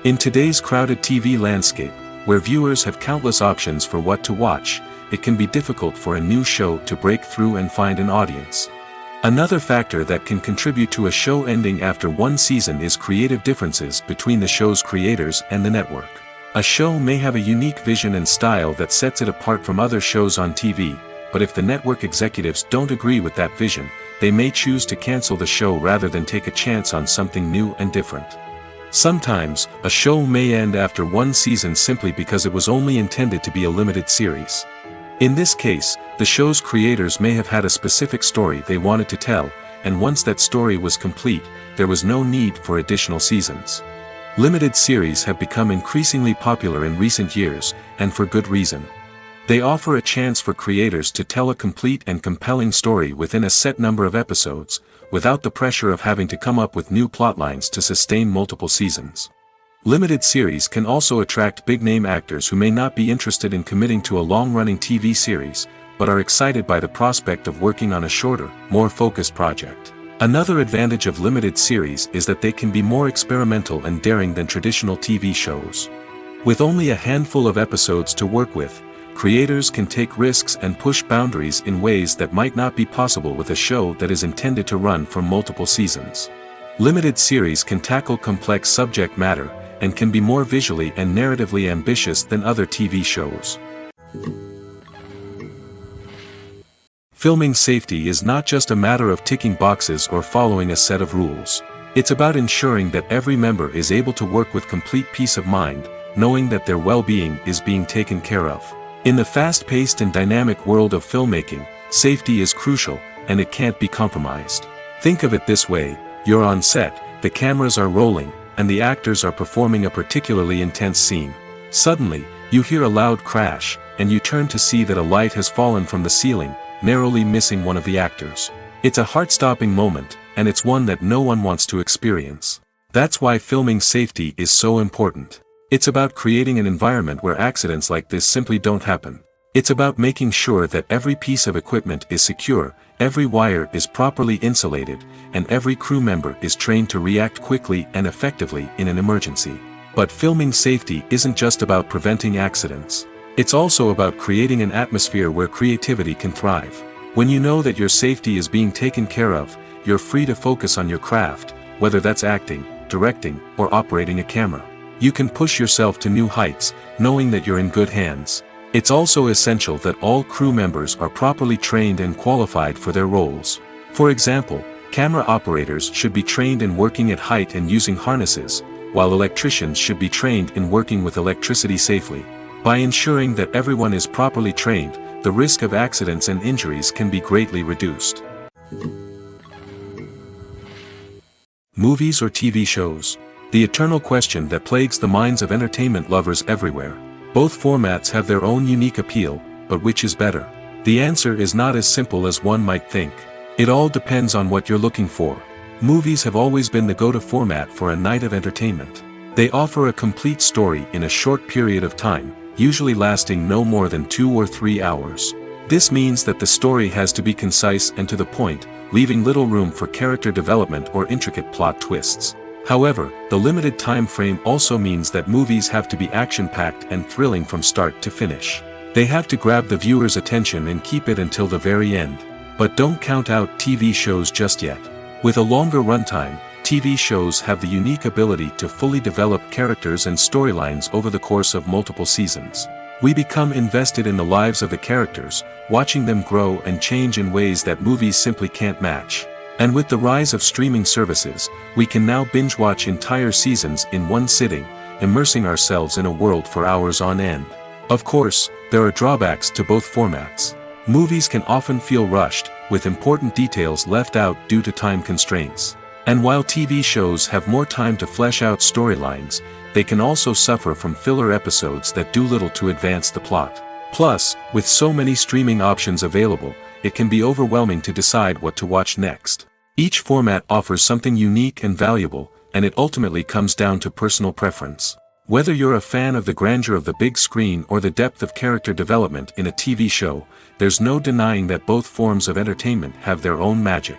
S1: In today's crowded TV landscape, where viewers have countless options for what to watch, it can be difficult for a new show to break through and find an audience. Another factor that can contribute to a show ending after one season is creative differences between the show's creators and the network. A show may have a unique vision and style that sets it apart from other shows on TV, but if the network executives don't agree with that vision, they may choose to cancel the show rather than take a chance on something new and different. Sometimes, a show may end after one season simply because it was only intended to be a limited series. In this case, the show's creators may have had a specific story they wanted to tell, and once that story was complete, there was no need for additional seasons. Limited series have become increasingly popular in recent years, and for good reason. They offer a chance for creators to tell a complete and compelling story within a set number of episodes, without the pressure of having to come up with new plotlines to sustain multiple seasons. Limited series can also attract big-name actors who may not be interested in committing to a long-running TV series, but are excited by the prospect of working on a shorter, more focused project. Another advantage of limited series is that they can be more experimental and daring than traditional TV shows. With only a handful of episodes to work with, creators can take risks and push boundaries in ways that might not be possible with a show that is intended to run for multiple seasons. Limited series can tackle complex subject matter, and can be more visually and narratively ambitious than other TV shows. Filming safety is not just a matter of ticking boxes or following a set of rules. It's about ensuring that every member is able to work with complete peace of mind, knowing that their well-being is being taken care of. In the fast-paced and dynamic world of filmmaking, safety is crucial, and it can't be compromised. Think of it this way: you're on set, the cameras are rolling, and the actors are performing a particularly intense scene. Suddenly, you hear a loud crash, and you turn to see that a light has fallen from the ceiling, narrowly missing one of the actors. It's a heart-stopping moment, and it's one that no one wants to experience. That's why filming safety is so important. It's about creating an environment where accidents like this simply don't happen. It's about making sure that every piece of equipment is secure, every wire is properly insulated, and every crew member is trained to react quickly and effectively in an emergency. But filming safety isn't just about preventing accidents. It's also about creating an atmosphere where creativity can thrive. When you know that your safety is being taken care of, you're free to focus on your craft, whether that's acting, directing, or operating a camera. You can push yourself to new heights, knowing that you're in good hands. It's also essential that all crew members are properly trained and qualified for their roles. For example, camera operators should be trained in working at height and using harnesses, while electricians should be trained in working with electricity safely. By ensuring that everyone is properly trained, the risk of accidents and injuries can be greatly reduced. Movies or TV shows? The eternal question that plagues the minds of entertainment lovers everywhere. Both formats have their own unique appeal, but which is better? The answer is not as simple as one might think. It all depends on what you're looking for. Movies have always been the go-to format for a night of entertainment. They offer a complete story in a short period of time, usually lasting no more than 2 or 3 hours. This means that the story has to be concise and to the point, leaving little room for character development or intricate plot twists. However, the limited time frame also means that movies have to be action-packed and thrilling from start to finish. They have to grab the viewer's attention and keep it until the very end. But don't count out TV shows just yet. With a longer runtime, TV shows have the unique ability to fully develop characters and storylines over the course of multiple seasons. We become invested in the lives of the characters, watching them grow and change in ways that movies simply can't match. And with the rise of streaming services, we can now binge-watch entire seasons in one sitting, immersing ourselves in a world for hours on end. Of course, there are drawbacks to both formats. Movies can often feel rushed, with important details left out due to time constraints. And while TV shows have more time to flesh out storylines, they can also suffer from filler episodes that do little to advance the plot. Plus, with so many streaming options available, it can be overwhelming to decide what to watch next. Each format offers something unique and valuable, and it ultimately comes down to personal preference. Whether you're a fan of the grandeur of the big screen or the depth of character development in a TV show, there's no denying that both forms of entertainment have their own magic.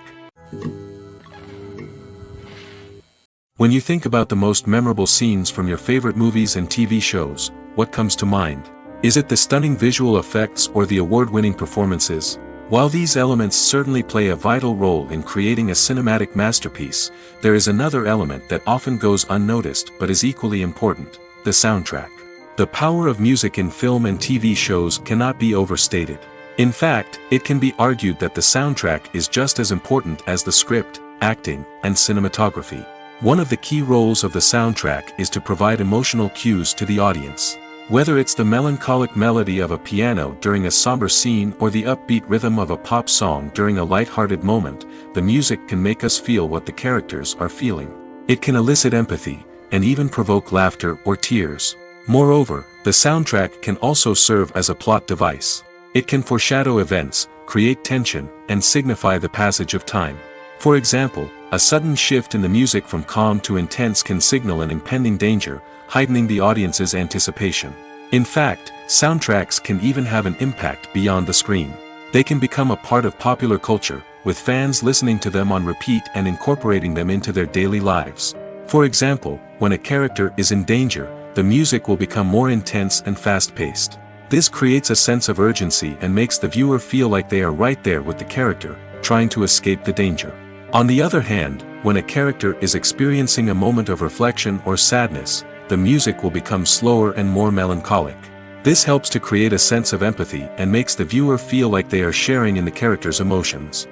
S1: When you think about the most memorable scenes from your favorite movies and TV shows, what comes to mind? Is it the stunning visual effects or the award-winning performances? While these elements certainly play a vital role in creating a cinematic masterpiece, there is another element that often goes unnoticed but is equally important: the soundtrack. The power of music in film and TV shows cannot be overstated. In fact, it can be argued that the soundtrack is just as important as the script, acting, and cinematography. One of the key roles of the soundtrack is to provide emotional cues to the audience. Whether it's the melancholic melody of a piano during a somber scene or the upbeat rhythm of a pop song during a light-hearted moment, the music can make us feel what the characters are feeling. It can elicit empathy, and even provoke laughter or tears. Moreover, the soundtrack can also serve as a plot device. It can foreshadow events, create tension, and signify the passage of time. For example, a sudden shift in the music from calm to intense can signal an impending danger, heightening the audience's anticipation. In fact, soundtracks can even have an impact beyond the screen. They can become a part of popular culture, with fans listening to them on repeat and incorporating them into their daily lives. For example, when a character is in danger, the music will become more intense and fast-paced. This creates a sense of urgency and makes the viewer feel like they are right there with the character, trying to escape the danger. On the other hand, when a character is experiencing a moment of reflection or sadness, the music will become slower and more melancholic. This helps to create a sense of empathy and makes the viewer feel like they are sharing in the character's emotions.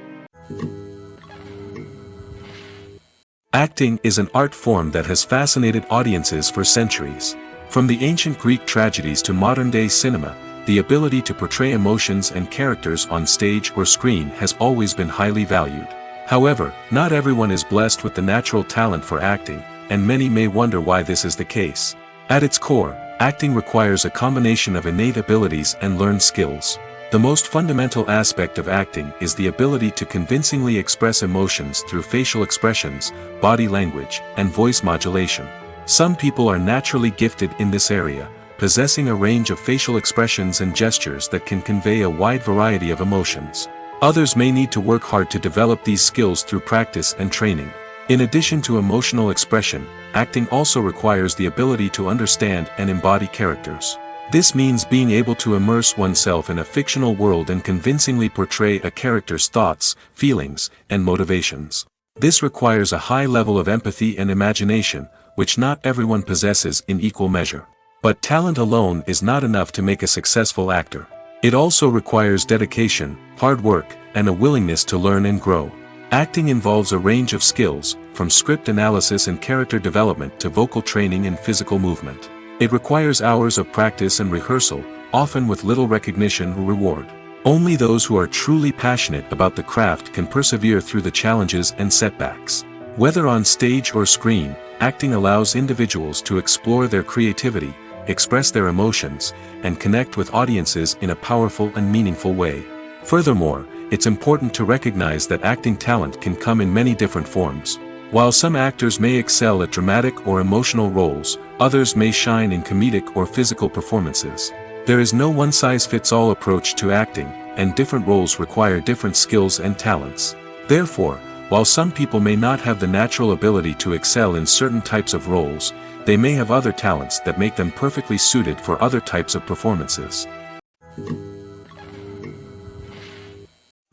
S1: Acting is an art form that has fascinated audiences for centuries. From the ancient Greek tragedies to modern-day cinema, the ability to portray emotions and characters on stage or screen has always been highly valued. However, not everyone is blessed with the natural talent for acting, and many may wonder why this is the case. At its core, acting requires a combination of innate abilities and learned skills. The most fundamental aspect of acting is the ability to convincingly express emotions through facial expressions, body language, and voice modulation. Some people are naturally gifted in this area, possessing a range of facial expressions and gestures that can convey a wide variety of emotions. Others may need to work hard to develop these skills through practice and training. In addition to emotional expression, acting also requires the ability to understand and embody characters. This means being able to immerse oneself in a fictional world and convincingly portray a character's thoughts, feelings, and motivations. This requires a high level of empathy and imagination, which not everyone possesses in equal measure. But talent alone is not enough to make a successful actor. It also requires dedication, hard work, and a willingness to learn and grow. Acting involves a range of skills, from script analysis and character development to vocal training and physical movement. It requires hours of practice and rehearsal, often with little recognition or reward. Only those who are truly passionate about the craft can persevere through the challenges and setbacks. Whether on stage or screen, acting allows individuals to explore their creativity, express their emotions, and connect with audiences in a powerful and meaningful way. Furthermore, it's important to recognize that acting talent can come in many different forms. While some actors may excel at dramatic or emotional roles, others may shine in comedic or physical performances. There is no one-size-fits-all approach to acting, and different roles require different skills and talents. Therefore, while some people may not have the natural ability to excel in certain types of roles, they may have other talents that make them perfectly suited for other types of performances.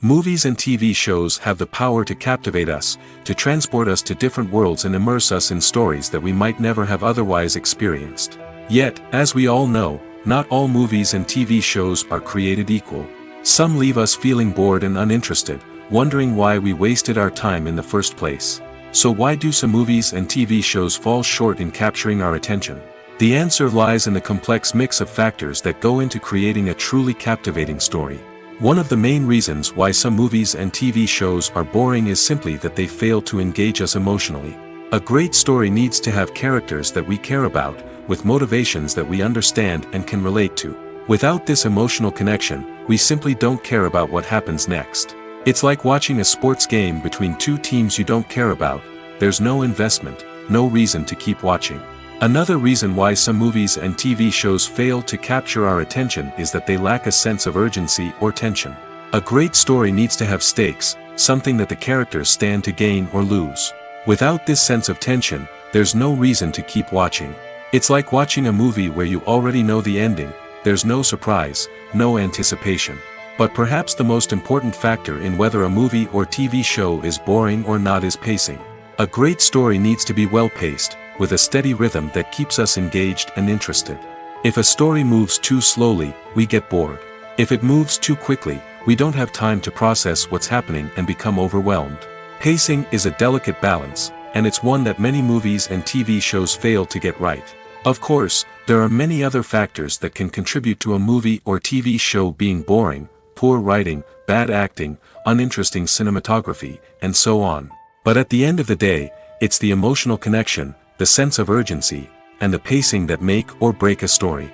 S1: Movies and TV shows have the power to captivate us, to transport us to different worlds and immerse us in stories that we might never have otherwise experienced. Yet, as we all know, not all movies and TV shows are created equal. Some leave us feeling bored and uninterested, wondering why we wasted our time in the first place. So why do some movies and TV shows fall short in capturing our attention? The answer lies in the complex mix of factors that go into creating a truly captivating story. One of the main reasons why some movies and TV shows are boring is simply that they fail to engage us emotionally. A great story needs to have characters that we care about, with motivations that we understand and can relate to. Without this emotional connection, we simply don't care about what happens next. It's like watching a sports game between two teams you don't care about. There's no investment, no reason to keep watching. Another reason why some movies and TV shows fail to capture our attention is that they lack a sense of urgency or tension. A great story needs to have stakes, something that the characters stand to gain or lose. Without this sense of tension, there's no reason to keep watching. It's like watching a movie where you already know the ending, there's no surprise, no anticipation. But perhaps the most important factor in whether a movie or TV show is boring or not is pacing. A great story needs to be well-paced, with a steady rhythm that keeps us engaged and interested. If a story moves too slowly, we get bored. If it moves too quickly, we don't have time to process what's happening and become overwhelmed. Pacing is a delicate balance, and it's one that many movies and TV shows fail to get right. Of course, there are many other factors that can contribute to a movie or TV show being boring: poor writing, bad acting, uninteresting cinematography, and so on. But at the end of the day, it's the emotional connection, the sense of urgency, and the pacing that make or break a story.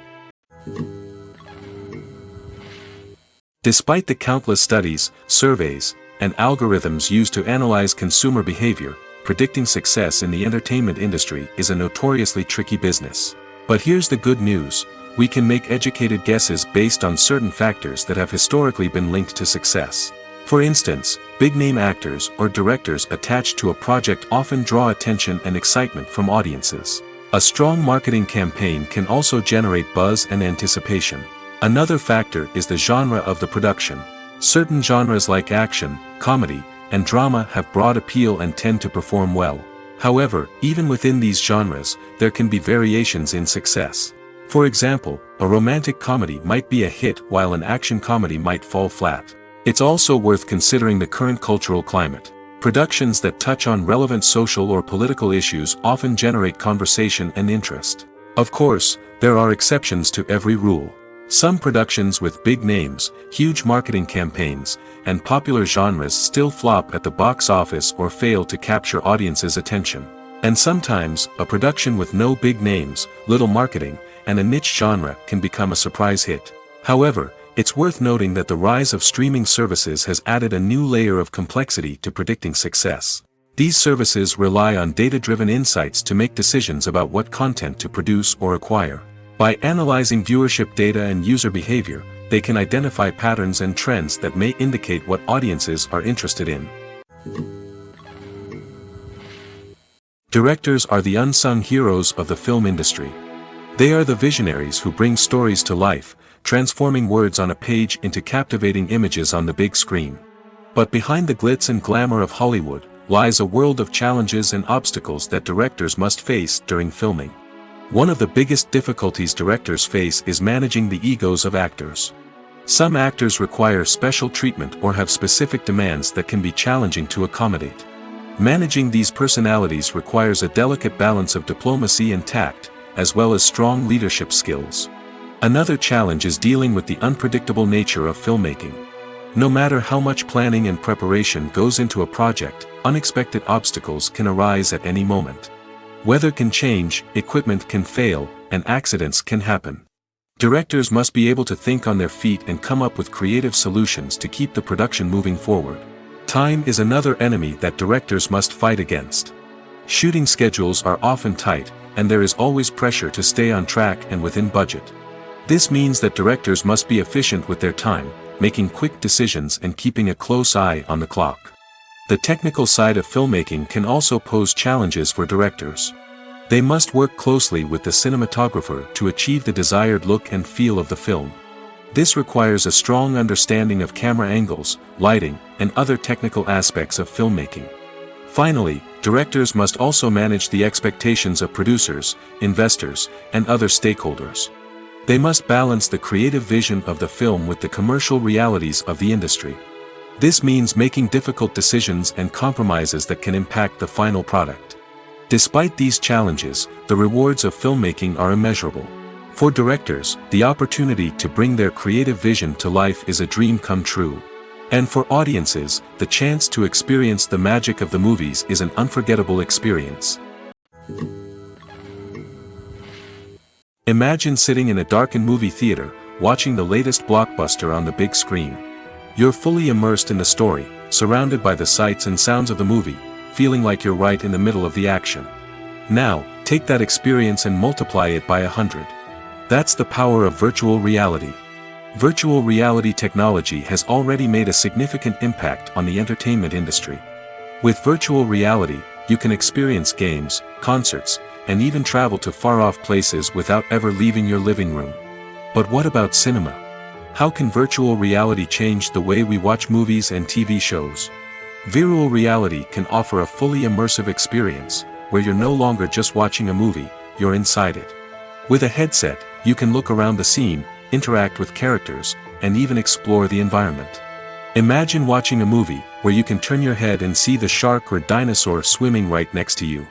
S1: Despite the countless studies, surveys, and algorithms used to analyze consumer behavior, predicting success in the entertainment industry is a notoriously tricky business. But here's the good news: we can make educated guesses based on certain factors that have historically been linked to success. For instance, big-name actors or directors attached to a project often draw attention and excitement from audiences. A strong marketing campaign can also generate buzz and anticipation. Another factor is the genre of the production. Certain genres like action, comedy, and drama have broad appeal and tend to perform well. However, even within these genres, there can be variations in success. For example, a romantic comedy might be a hit while an action comedy might fall flat. It's also worth considering the current cultural climate. Productions that touch on relevant social or political issues often generate conversation and interest. Of course, there are exceptions to every rule. Some productions with big names, huge marketing campaigns, and popular genres still flop at the box office or fail to capture audiences' attention. And sometimes, a production with no big names, little marketing, and a niche genre can become a surprise hit. However, it's worth noting that the rise of streaming services has added a new layer of complexity to predicting success. These services rely on data-driven insights to make decisions about what content to produce or acquire. By analyzing viewership data and user behavior, they can identify patterns and trends that may indicate what audiences are interested in. Directors are the unsung heroes of the film industry. They are the visionaries who bring stories to life, transforming words on a page into captivating images on the big screen. But behind the glitz and glamour of Hollywood, lies a world of challenges and obstacles that directors must face during filming. One of the biggest difficulties directors face is managing the egos of actors. Some actors require special treatment or have specific demands that can be challenging to accommodate. Managing these personalities requires a delicate balance of diplomacy and tact, as well as strong leadership skills. Another challenge is dealing with the unpredictable nature of filmmaking. No matter how much planning and preparation goes into a project, unexpected obstacles can arise at any moment. Weather can change, equipment can fail, and accidents can happen. Directors must be able to think on their feet and come up with creative solutions to keep the production moving forward. Time is another enemy that directors must fight against. Shooting schedules are often tight, and there is always pressure to stay on track and within budget. This means that directors must be efficient with their time, making quick decisions and keeping a close eye on the clock. The technical side of filmmaking can also pose challenges for directors. They must work closely with the cinematographer to achieve the desired look and feel of the film. This requires a strong understanding of camera angles, lighting, and other technical aspects of filmmaking. Finally, directors must also manage the expectations of producers, investors, and other stakeholders. They must balance the creative vision of the film with the commercial realities of the industry. This means making difficult decisions and compromises that can impact the final product. Despite these challenges, the rewards of filmmaking are immeasurable. For directors, the opportunity to bring their creative vision to life is a dream come true. And for audiences, the chance to experience the magic of the movies is an unforgettable experience. Imagine sitting in a darkened movie theater, watching the latest blockbuster on the big screen. You're fully immersed in the story, surrounded by the sights and sounds of the movie, feeling like you're right in the middle of the action. Now, take that experience and multiply it by 100. That's the power of virtual reality. Virtual reality technology has already made a significant impact on the entertainment industry. With virtual reality, you can experience games, concerts, and even travel to far-off places without ever leaving your living room. But what about cinema? How can virtual reality change the way we watch movies and TV shows? Virtual reality can offer a fully immersive experience, where you're no longer just watching a movie, you're inside it. With a headset, you can look around the scene, interact with characters, and even explore the environment. Imagine watching a movie where you can turn your head and see the shark or dinosaur swimming right next to you.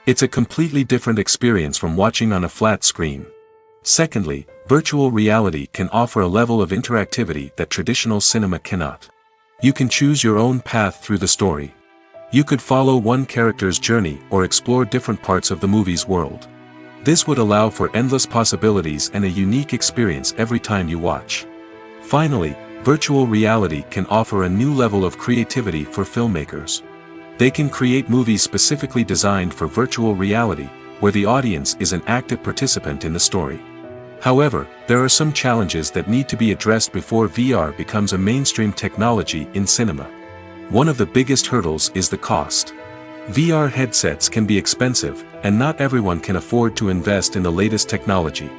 S1: It's a completely different experience from watching on a flat screen. Secondly, virtual reality can offer a level of interactivity that traditional cinema cannot. You can choose your own path through the story. You could follow one character's journey or explore different parts of the movie's world. This would allow for endless possibilities and a unique experience every time you watch. Finally, virtual reality can offer a new level of creativity for filmmakers. They can create movies specifically designed for virtual reality, where the audience is an active participant in the story. However, there are some challenges that need to be addressed before VR becomes a mainstream technology in cinema. One of the biggest hurdles is the cost. VR headsets can be expensive, and not everyone can afford to invest in the latest technology.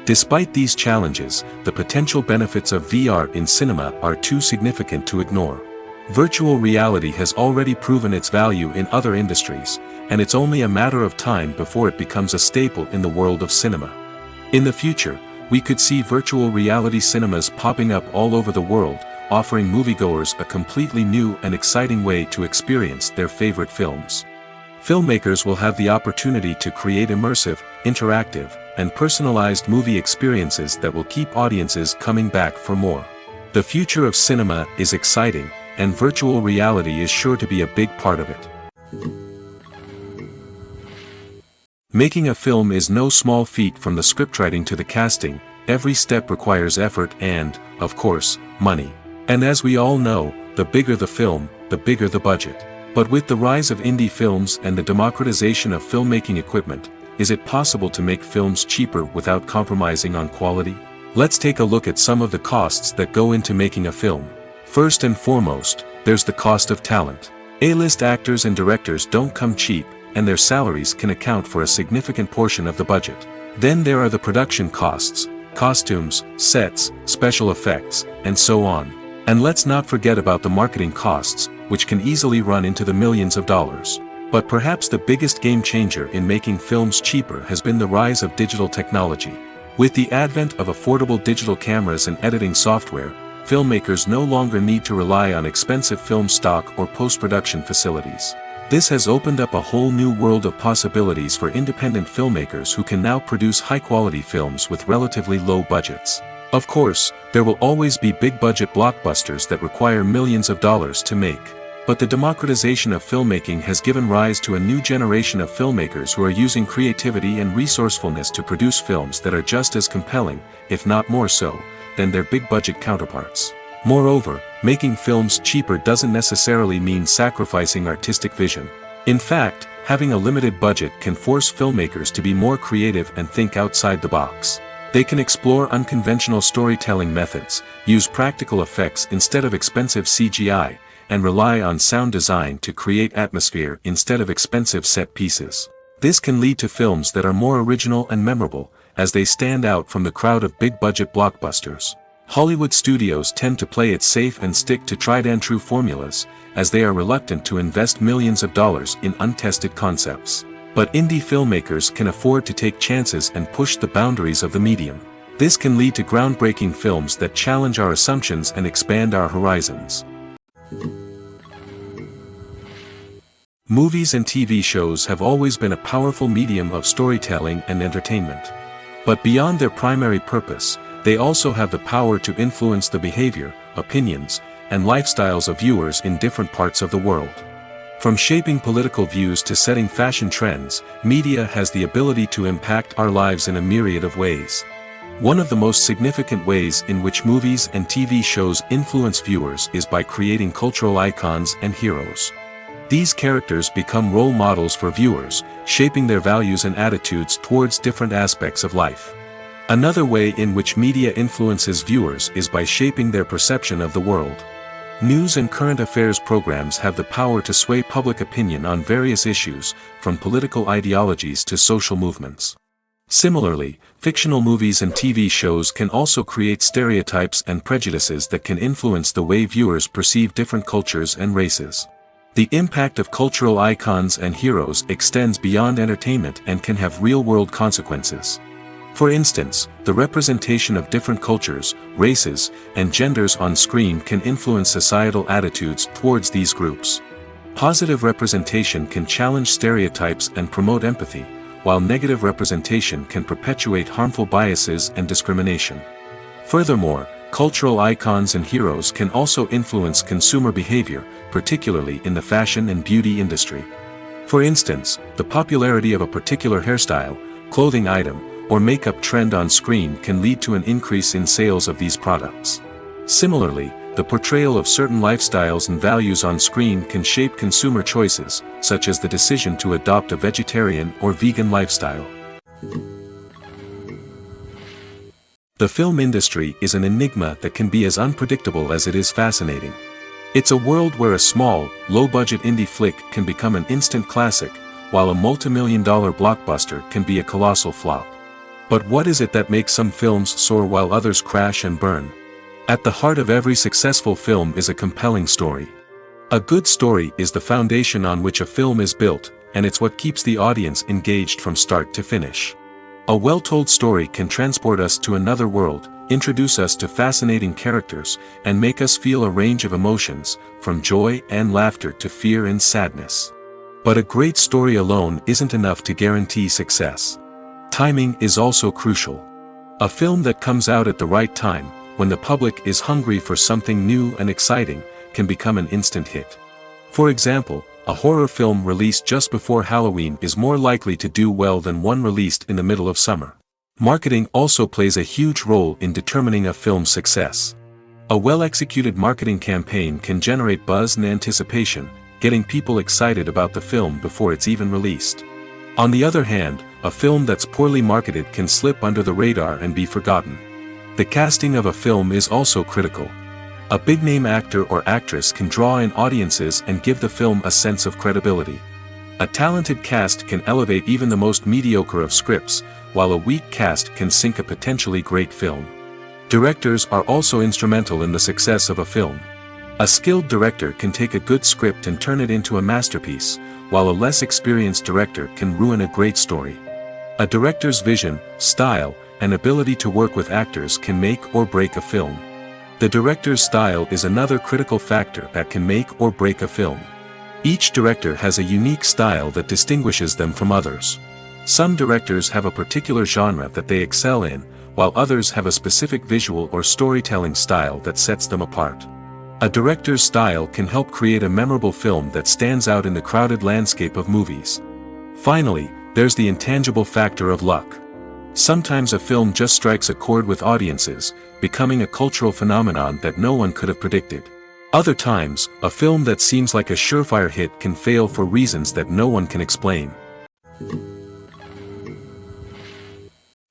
S1: Despite these challenges, the potential benefits of VR in cinema are too significant to ignore. Virtual reality has already proven its value in other industries, and it's only a matter of time before it becomes a staple in the world of cinema. In the future, we could see virtual reality cinemas popping up all over the world, offering moviegoers a completely new and exciting way to experience their favorite films. Filmmakers will have the opportunity to create immersive, interactive, and personalized movie experiences that will keep audiences coming back for more. The future of cinema is exciting, and virtual reality is sure to be a big part of it. Making a film is no small feat. From the scriptwriting to the casting, every step requires effort and, of course, money. And as we all know, the bigger the film, the bigger the budget. But with the rise of indie films and the democratization of filmmaking equipment, is it possible to make films cheaper without compromising on quality? Let's take a look at some of the costs that go into making a film. First and foremost, there's the cost of talent. A-list actors and directors don't come cheap, and their salaries can account for a significant portion of the budget. Then there are the production costs, costumes, sets, special effects, and so on. And let's not forget about the marketing costs, which can easily run into the millions of dollars. But perhaps the biggest game changer in making films cheaper has been the rise of digital technology. With the advent of affordable digital cameras and editing software, filmmakers no longer need to rely on expensive film stock or post-production facilities. This has opened up a whole new world of possibilities for independent filmmakers who can now produce high-quality films with relatively low budgets. Of course, there will always be big-budget blockbusters that require millions of dollars to make. But the democratization of filmmaking has given rise to a new generation of filmmakers who are using creativity and resourcefulness to produce films that are just as compelling, if not more so, than their big-budget counterparts. Moreover, making films cheaper doesn't necessarily mean sacrificing artistic vision. In fact, having a limited budget can force filmmakers to be more creative and think outside the box. They can explore unconventional storytelling methods, use practical effects instead of expensive CGI, and rely on sound design to create atmosphere instead of expensive set pieces. This can lead to films that are more original and memorable, as they stand out from the crowd of big-budget blockbusters. Hollywood studios tend to play it safe and stick to tried-and-true formulas, as they are reluctant to invest millions of dollars in untested concepts. But indie filmmakers can afford to take chances and push the boundaries of the medium. This can lead to groundbreaking films that challenge our assumptions and expand our horizons. Movies and TV shows have always been a powerful medium of storytelling and entertainment. But beyond their primary purpose, they also have the power to influence the behavior, opinions, and lifestyles of viewers in different parts of the world. From shaping political views to setting fashion trends, media has the ability to impact our lives in a myriad of ways. One of the most significant ways in which movies and TV shows influence viewers is by creating cultural icons and heroes. These characters become role models for viewers, shaping their values and attitudes towards different aspects of life. Another way in which media influences viewers is by shaping their perception of the world. News and current affairs programs have the power to sway public opinion on various issues, from political ideologies to social movements. Similarly, fictional movies and TV shows can also create stereotypes and prejudices that can influence the way viewers perceive different cultures and races. The impact of cultural icons and heroes extends beyond entertainment and can have real-world consequences. For instance, the representation of different cultures, races, and genders on screen can influence societal attitudes towards these groups. Positive representation can challenge stereotypes and promote empathy, while negative representation can perpetuate harmful biases and discrimination. Furthermore, cultural icons and heroes can also influence consumer behavior, particularly in the fashion and beauty industry. For instance, the popularity of a particular hairstyle, clothing item, or makeup trend on screen can lead to an increase in sales of these products. Similarly, the portrayal of certain lifestyles and values on screen can shape consumer choices, such as the decision to adopt a vegetarian or vegan lifestyle. The film industry is an enigma that can be as unpredictable as it is fascinating. It's a world where a small, low-budget indie flick can become an instant classic, while a multi-million-dollar blockbuster can be a colossal flop. But what is it that makes some films soar while others crash and burn? At the heart of every successful film is a compelling story. A good story is the foundation on which a film is built, and it's what keeps the audience engaged from start to finish. A well-told story can transport us to another world, introduce us to fascinating characters, and make us feel a range of emotions, from joy and laughter to fear and sadness. But a great story alone isn't enough to guarantee success. Timing is also crucial. A film that comes out at the right time, when the public is hungry for something new and exciting, can become an instant hit. For example, a horror film released just before Halloween is more likely to do well than one released in the middle of summer. Marketing also plays a huge role in determining a film's success. A well-executed marketing campaign can generate buzz and anticipation, getting people excited about the film before it's even released. On the other hand, a film that's poorly marketed can slip under the radar and be forgotten. The casting of a film is also critical. A big-name actor or actress can draw in audiences and give the film a sense of credibility. A talented cast can elevate even the most mediocre of scripts, while a weak cast can sink a potentially great film. Directors are also instrumental in the success of a film. A skilled director can take a good script and turn it into a masterpiece, while a less experienced director can ruin a great story. A director's vision, style, and ability to work with actors can make or break a film. The director's style is another critical factor that can make or break a film. Each director has a unique style that distinguishes them from others. Some directors have a particular genre that they excel in, while others have a specific visual or storytelling style that sets them apart. A director's style can help create a memorable film that stands out in the crowded landscape of movies. Finally, there's the intangible factor of luck. Sometimes a film just strikes a chord with audiences, becoming a cultural phenomenon that no one could have predicted. Other times, a film that seems like a surefire hit can fail for reasons that no one can explain.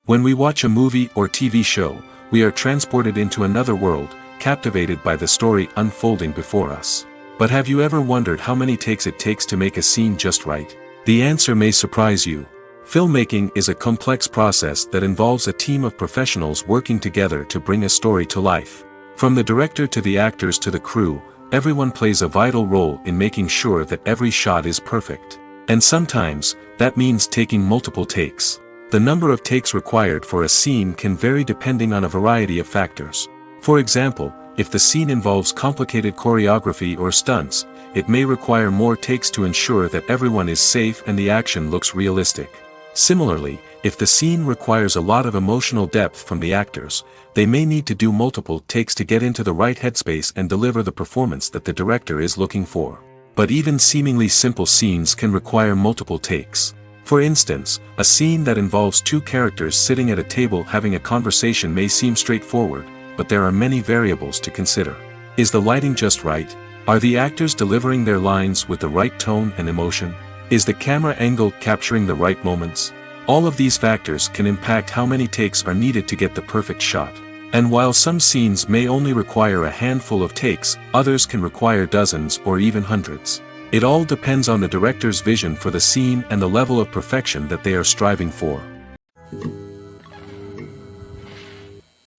S1: When we watch a movie or TV show, we are transported into another world, captivated by the story unfolding before us. But have you ever wondered how many takes it takes to make a scene just right? The answer may surprise you. Filmmaking is a complex process that involves a team of professionals working together to bring a story to life. From the director to the actors to the crew, everyone plays a vital role in making sure that every shot is perfect. And sometimes, that means taking multiple takes. The number of takes required for a scene can vary depending on a variety of factors. For example, if the scene involves complicated choreography or stunts, it may require more takes to ensure that everyone is safe and the action looks realistic. Similarly, if the scene requires a lot of emotional depth from the actors, they may need to do multiple takes to get into the right headspace and deliver the performance that the director is looking for. But even seemingly simple scenes can require multiple takes. For instance, a scene that involves two characters sitting at a table having a conversation may seem straightforward, but there are many variables to consider. Is the lighting just right? Are the actors delivering their lines with the right tone and emotion? Is the camera angle capturing the right moments? All of these factors can impact how many takes are needed to get the perfect shot. And while some scenes may only require a handful of takes, others can require dozens or even hundreds. It all depends on the director's vision for the scene and the level of perfection that they are striving for.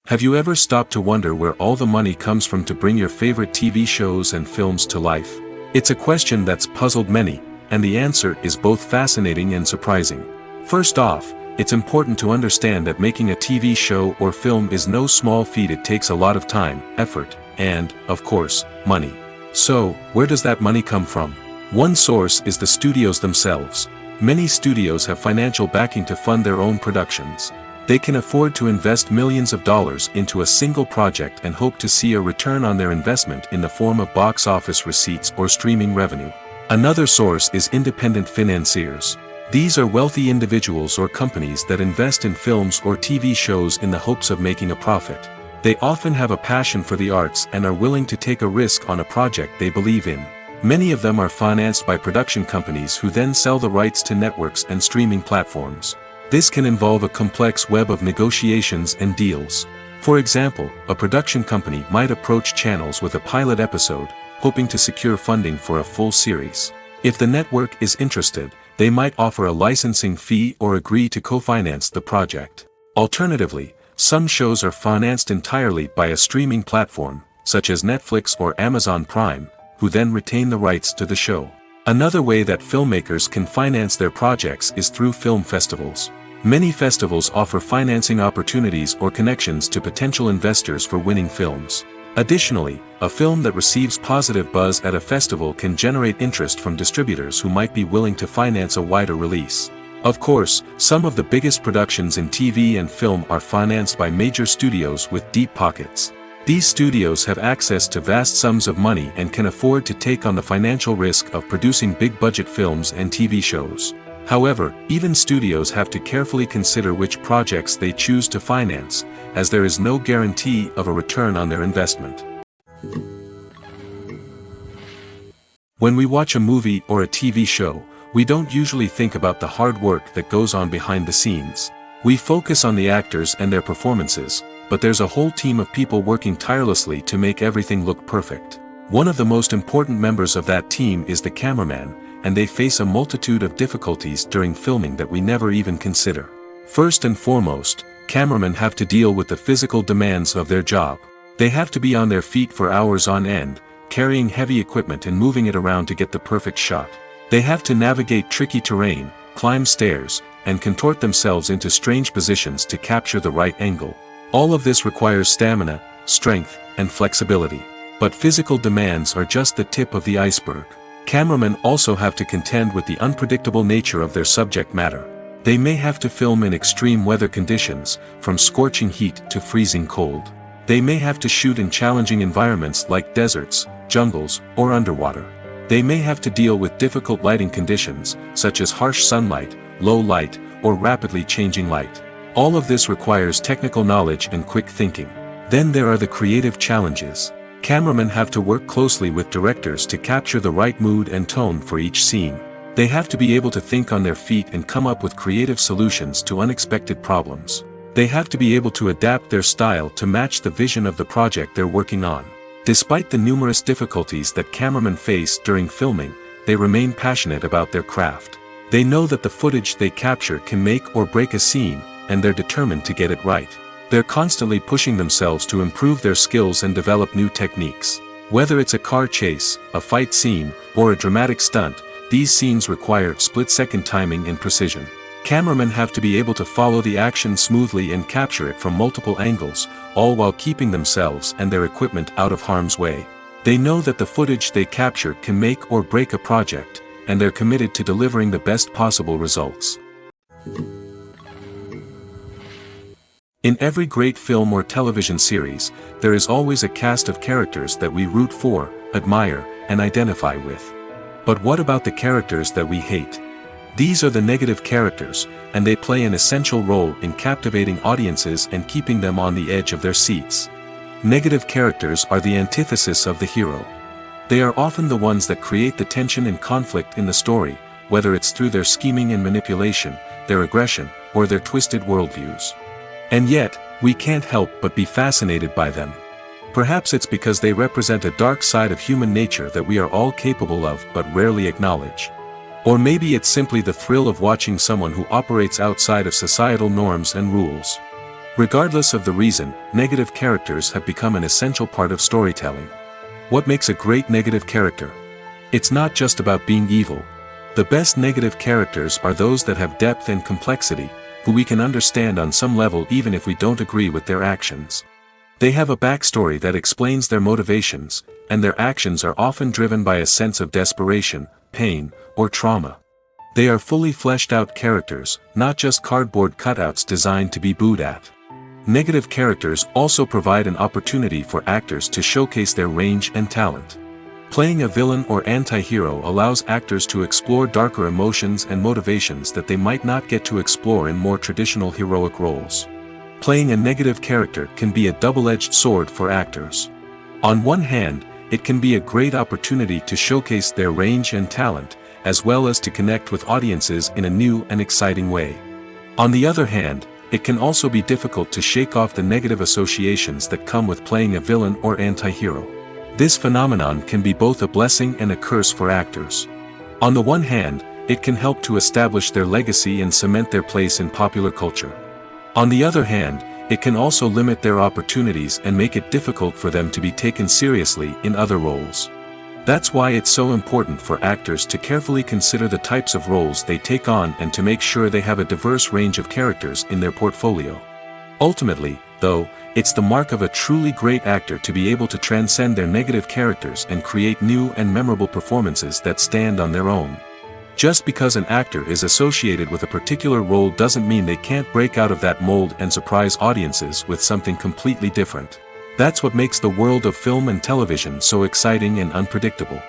S1: Have you ever stopped to wonder where all the money comes from to bring your favorite TV shows and films to life? It's a question that's puzzled many, and the answer is both fascinating and surprising. First off, it's important to understand that making a TV show or film is no small feat. It takes a lot of time, effort, and, of course, money. So, where does that money come from? One source is the studios themselves. Many studios have financial backing to fund their own productions. They can afford to invest millions of dollars into a single project and hope to see a return on their investment in the form of box office receipts or streaming revenue. Another source is independent financiers. These are wealthy individuals or companies that invest in films or TV shows in the hopes of making a profit. They often have a passion for the arts and are willing to take a risk on a project they believe in. Many of them are financed by production companies who then sell the rights to networks and streaming platforms. This can involve a complex web of negotiations and deals. For example, a production company might approach channels with a pilot episode, hoping to secure funding for a full series. If the network is interested, they might offer a licensing fee or agree to co-finance the project. Alternatively, some shows are financed entirely by a streaming platform, such as Netflix or Amazon Prime, who then retain the rights to the show. Another way that filmmakers can finance their projects is through film festivals. Many festivals offer financing opportunities or connections to potential investors for winning films. Additionally, a film that receives positive buzz at a festival can generate interest from distributors who might be willing to finance a wider release. Of course, some of the biggest productions in TV and film are financed by major studios with deep pockets. These studios have access to vast sums of money and can afford to take on the financial risk of producing big-budget films and TV shows. However, even studios have to carefully consider which projects they choose to finance, as there is no guarantee of a return on their investment. When we watch a movie or a TV show, we don't usually think about the hard work that goes on behind the scenes. We focus on the actors and their performances, but there's a whole team of people working tirelessly to make everything look perfect. One of the most important members of that team is the cameraman, and they face a multitude of difficulties during filming that we never even consider. First and foremost, cameramen have to deal with the physical demands of their job. They have to be on their feet for hours on end, carrying heavy equipment and moving it around to get the perfect shot. They have to navigate tricky terrain, climb stairs, and contort themselves into strange positions to capture the right angle. All of this requires stamina, strength, and flexibility. But physical demands are just the tip of the iceberg. Cameramen also have to contend with the unpredictable nature of their subject matter. They may have to film in extreme weather conditions, from scorching heat to freezing cold. They may have to shoot in challenging environments like deserts, jungles, or underwater. They may have to deal with difficult lighting conditions, such as harsh sunlight, low light, or rapidly changing light. All of this requires technical knowledge and quick thinking. Then there are the creative challenges. Cameramen have to work closely with directors to capture the right mood and tone for each scene. They have to be able to think on their feet and come up with creative solutions to unexpected problems. They have to be able to adapt their style to match the vision of the project they're working on. Despite the numerous difficulties that cameramen face during filming, they remain passionate about their craft. They know that the footage they capture can make or break a scene, and they're determined to get it right. They're constantly pushing themselves to improve their skills and develop new techniques. Whether it's a car chase, a fight scene, or a dramatic stunt, these scenes require split-second timing and precision. Cameramen have to be able to follow the action smoothly and capture it from multiple angles, all while keeping themselves and their equipment out of harm's way. They know that the footage they capture can make or break a project, and they're committed to delivering the best possible results. In every great film or television series, there is always a cast of characters that we root for, admire, and identify with. But what about the characters that we hate? These are the negative characters, and they play an essential role in captivating audiences and keeping them on the edge of their seats. Negative characters are the antithesis of the hero. They are often the ones that create the tension and conflict in the story, whether it's through their scheming and manipulation, their aggression, or their twisted worldviews. And yet, we can't help but be fascinated by them. Perhaps it's because they represent a dark side of human nature that we are all capable of but rarely acknowledge. Or maybe it's simply the thrill of watching someone who operates outside of societal norms and rules. Regardless of the reason, negative characters have become an essential part of storytelling. What makes a great negative character? It's not just about being evil. The best negative characters are those that have depth and complexity, who we can understand on some level even if we don't agree with their actions. They have a backstory that explains their motivations, and their actions are often driven by a sense of desperation, pain, or trauma. They are fully fleshed out characters, not just cardboard cutouts designed to be booed at. Negative characters also provide an opportunity for actors to showcase their range and talent. Playing a villain or anti-hero allows actors to explore darker emotions and motivations that they might not get to explore in more traditional heroic roles. Playing a negative character can be a double-edged sword for actors. On one hand, it can be a great opportunity to showcase their range and talent, as well as to connect with audiences in a new and exciting way. On the other hand, it can also be difficult to shake off the negative associations that come with playing a villain or anti-hero. This phenomenon can be both a blessing and a curse for actors. On the one hand, it can help to establish their legacy and cement their place in popular culture. On the other hand, it can also limit their opportunities and make it difficult for them to be taken seriously in other roles. That's why it's so important for actors to carefully consider the types of roles they take on and to make sure they have a diverse range of characters in their portfolio. Ultimately, though, it's the mark of a truly great actor to be able to transcend their negative characters and create new and memorable performances that stand on their own. Just because an actor is associated with a particular role doesn't mean they can't break out of that mold and surprise audiences with something completely different. That's what makes the world of film and television so exciting and unpredictable.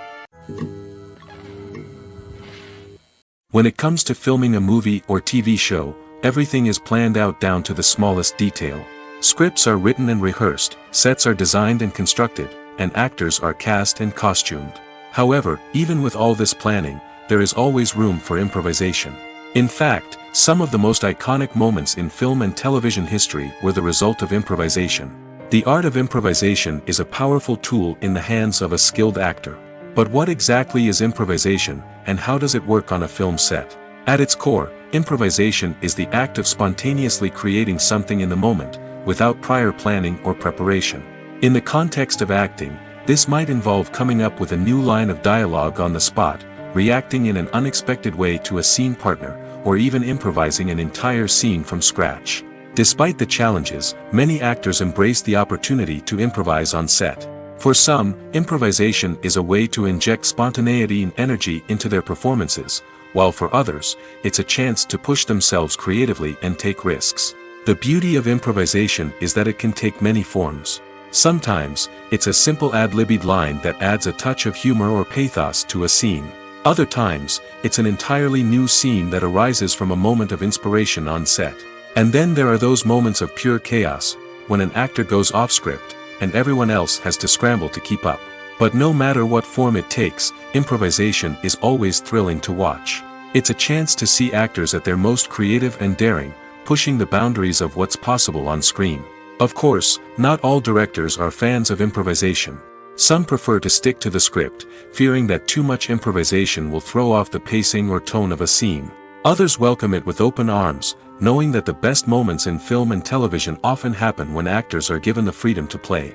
S1: When it comes to filming a movie or TV show, everything is planned out down to the smallest detail. Scripts are written and rehearsed, sets are designed and constructed, and actors are cast and costumed. However, even with all this planning, there is always room for improvisation. In fact, some of the most iconic moments in film and television history were the result of improvisation. The art of improvisation is a powerful tool in the hands of a skilled actor. But what exactly is improvisation, and how does it work on a film set? At its core, improvisation is the act of spontaneously creating something in the moment, without prior planning or preparation. In the context of acting, this might involve coming up with a new line of dialogue on the spot, reacting in an unexpected way to a scene partner, or even improvising an entire scene from scratch. Despite the challenges, many actors embrace the opportunity to improvise on set. For some, improvisation is a way to inject spontaneity and energy into their performances, while for others, it's a chance to push themselves creatively and take risks. The beauty of improvisation is that it can take many forms. Sometimes, it's a simple ad-libbed line that adds a touch of humor or pathos to a scene. Other times, it's an entirely new scene that arises from a moment of inspiration on set. And then there are those moments of pure chaos, when an actor goes off script, and everyone else has to scramble to keep up. But no matter what form it takes, improvisation is always thrilling to watch. It's a chance to see actors at their most creative and daring, pushing the boundaries of what's possible on screen. Of course, not all directors are fans of improvisation. Some prefer to stick to the script, fearing that too much improvisation will throw off the pacing or tone of a scene. Others welcome it with open arms, knowing that the best moments in film and television often happen when actors are given the freedom to play.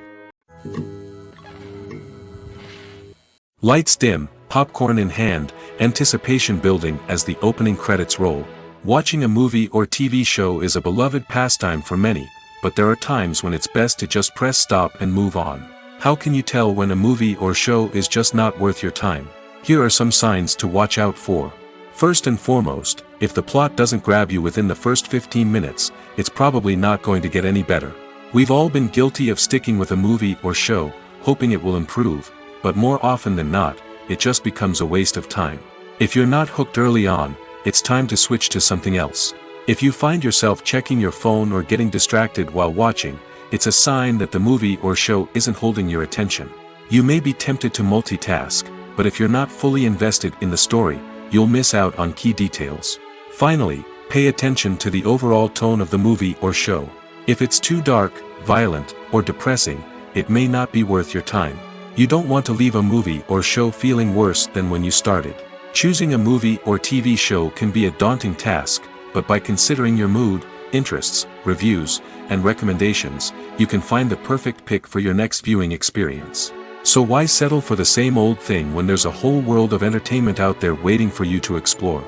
S1: Lights dim, popcorn in hand, anticipation building as the opening credits roll. Watching a movie or TV show is a beloved pastime for many, but there are times when it's best to just press stop and move on. How can you tell when a movie or show is just not worth your time? Here are some signs to watch out for. First and foremost, if the plot doesn't grab you within the first 15 minutes, it's probably not going to get any better. We've all been guilty of sticking with a movie or show, hoping it will improve, but more often than not, it just becomes a waste of time. If you're not hooked early on, it's time to switch to something else. If you find yourself checking your phone or getting distracted while watching, it's a sign that the movie or show isn't holding your attention. You may be tempted to multitask, but if you're not fully invested in the story, you'll miss out on key details. Finally, pay attention to the overall tone of the movie or show. If it's too dark, violent, or depressing, it may not be worth your time. You don't want to leave a movie or show feeling worse than when you started. Choosing a movie or TV show can be a daunting task, but by considering your mood, interests, reviews, and recommendations, you can find the perfect pick for your next viewing experience. So why settle for the same old thing when there's a whole world of entertainment out there waiting for you to explore?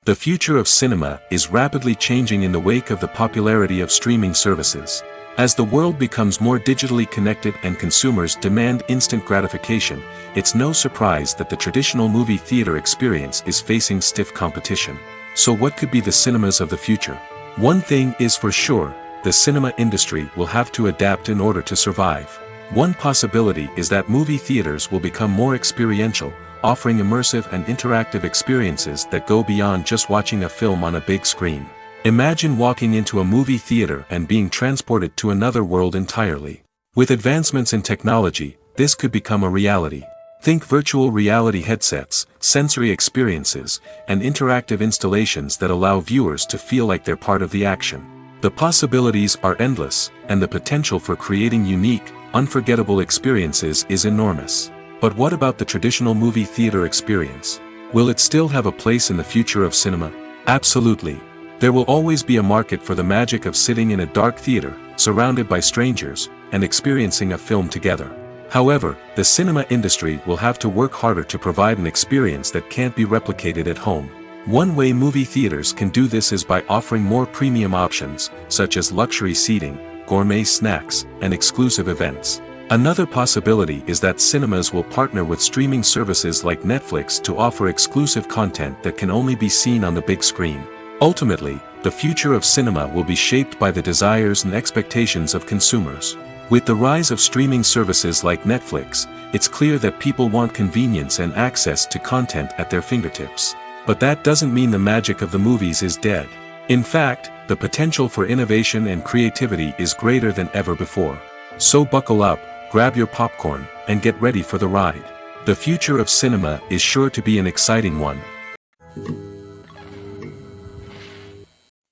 S1: The future of cinema is rapidly changing in the wake of the popularity of streaming services. As the world becomes more digitally connected and consumers demand instant gratification, it's no surprise that the traditional movie theater experience is facing stiff competition. So what could be the cinemas of the future? One thing is for sure, the cinema industry will have to adapt in order to survive. One possibility is that movie theaters will become more experiential, offering immersive and interactive experiences that go beyond just watching a film on a big screen. Imagine walking into a movie theater and being transported to another world entirely. With advancements in technology, this could become a reality. Think virtual reality headsets, sensory experiences, and interactive installations that allow viewers to feel like they're part of the action. The possibilities are endless, and the potential for creating unique, unforgettable experiences is enormous. But what about the traditional movie theater experience? Will it still have a place in the future of cinema? Absolutely. There will always be a market for the magic of sitting in a dark theater, surrounded by strangers, and experiencing a film together. However, the cinema industry will have to work harder to provide an experience that can't be replicated at home. One way movie theaters can do this is by offering more premium options, such as luxury seating, gourmet snacks, and exclusive events. Another possibility is that cinemas will partner with streaming services like Netflix to offer exclusive content that can only be seen on the big screen. Ultimately, the future of cinema will be shaped by the desires and expectations of consumers. With the rise of streaming services like Netflix, it's clear that people want convenience and access to content at their fingertips. But that doesn't mean the magic of the movies is dead. In fact, the potential for innovation and creativity is greater than ever before. So buckle up, grab your popcorn, and get ready for the ride. The future of cinema is sure to be an exciting one.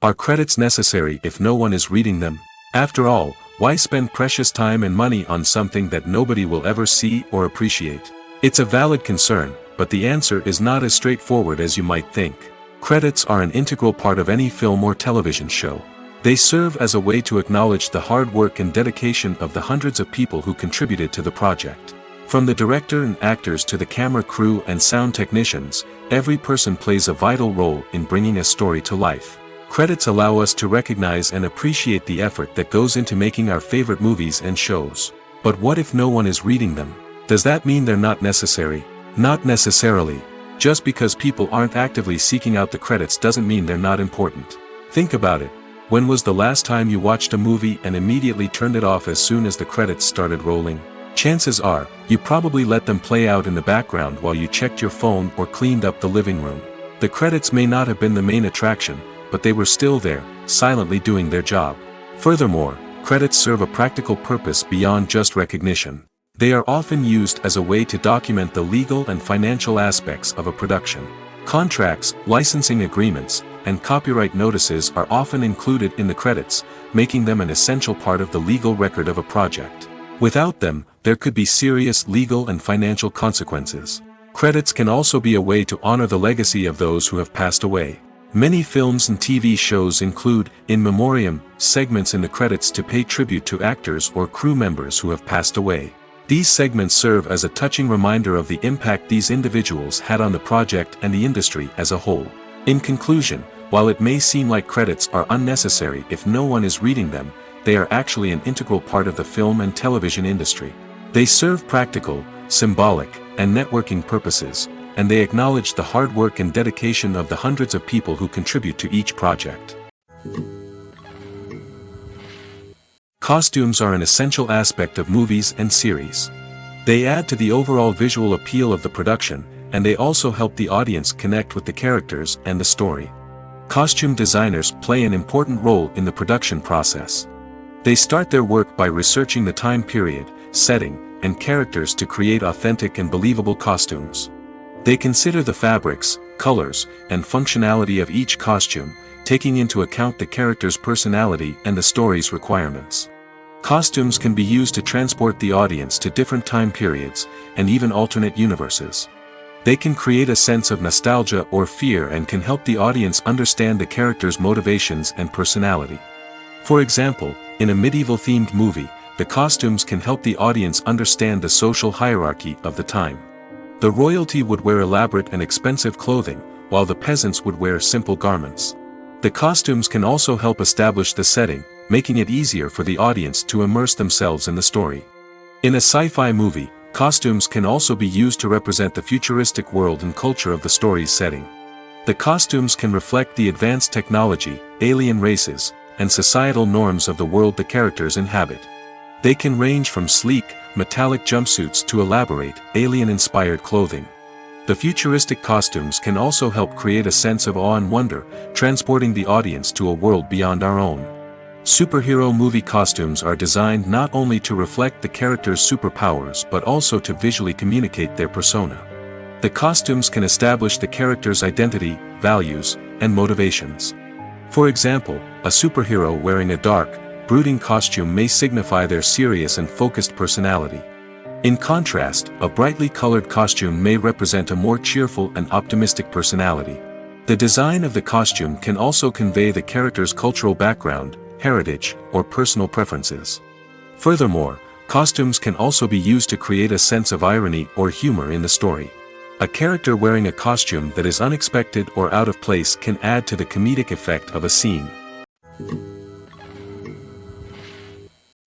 S1: Are credits necessary if no one is reading them? After all, why spend precious time and money on something that nobody will ever see or appreciate? It's a valid concern, but the answer is not as straightforward as you might think. Credits are an integral part of any film or television show. They serve as a way to acknowledge the hard work and dedication of the hundreds of people who contributed to the project. From the director and actors to the camera crew and sound technicians, every person plays a vital role in bringing a story to life. Credits allow us to recognize and appreciate the effort that goes into making our favorite movies and shows. But what if no one is reading them? Does that mean they're not necessary? Not necessarily. Just because people aren't actively seeking out the credits doesn't mean they're not important. Think about it. When was the last time you watched a movie and immediately turned it off as soon as the credits started rolling? Chances are, you probably let them play out in the background while you checked your phone or cleaned up the living room. The credits may not have been the main attraction, but they were still there, silently doing their job. Furthermore, credits serve a practical purpose beyond just recognition. They are often used as a way to document the legal and financial aspects of a production. Contracts, licensing agreements, and copyright notices are often included in the credits, making them an essential part of the legal record of a project. Without them, there could be serious legal and financial consequences. Credits can also be a way to honor the legacy of those who have passed away. Many films and TV shows include, in memoriam, segments in the credits to pay tribute to actors or crew members who have passed away. These segments serve as a touching reminder of the impact these individuals had on the project and the industry as a whole. In conclusion, while it may seem like credits are unnecessary if no one is reading them, they are actually an integral part of the film and television industry. They serve practical, symbolic, and networking purposes, and they acknowledge the hard work and dedication of the hundreds of people who contribute to each project. Costumes are an essential aspect of movies and series. They add to the overall visual appeal of the production, and they also help the audience connect with the characters and the story. Costume designers play an important role in the production process. They start their work by researching the time period, setting, and characters to create authentic and believable costumes. They consider the fabrics, colors, and functionality of each costume, taking into account the character's personality and the story's requirements. Costumes can be used to transport the audience to different time periods, and even alternate universes. They can create a sense of nostalgia or fear and can help the audience understand the character's motivations and personality. For example, in a medieval-themed movie, the costumes can help the audience understand the social hierarchy of the time. The royalty would wear elaborate and expensive clothing, while the peasants would wear simple garments. The costumes can also help establish the setting, making it easier for the audience to immerse themselves in the story. In a sci-fi movie, costumes can also be used to represent the futuristic world and culture of the story's setting. The costumes can reflect the advanced technology, alien races, and societal norms of the world the characters inhabit. They can range from sleek, metallic jumpsuits to elaborate, alien-inspired clothing. The futuristic costumes can also help create a sense of awe and wonder, transporting the audience to a world beyond our own. Superhero movie costumes are designed not only to reflect the character's superpowers but also to visually communicate their persona. The costumes can establish the character's identity, values, and motivations. For example, a superhero wearing a dark, brooding costume may signify their serious and focused personality. In contrast, a brightly colored costume may represent a more cheerful and optimistic personality. The design of the costume can also convey the character's cultural background, heritage, or personal preferences. Furthermore, costumes can also be used to create a sense of irony or humor in the story. A character wearing a costume that is unexpected or out of place can add to the comedic effect of a scene.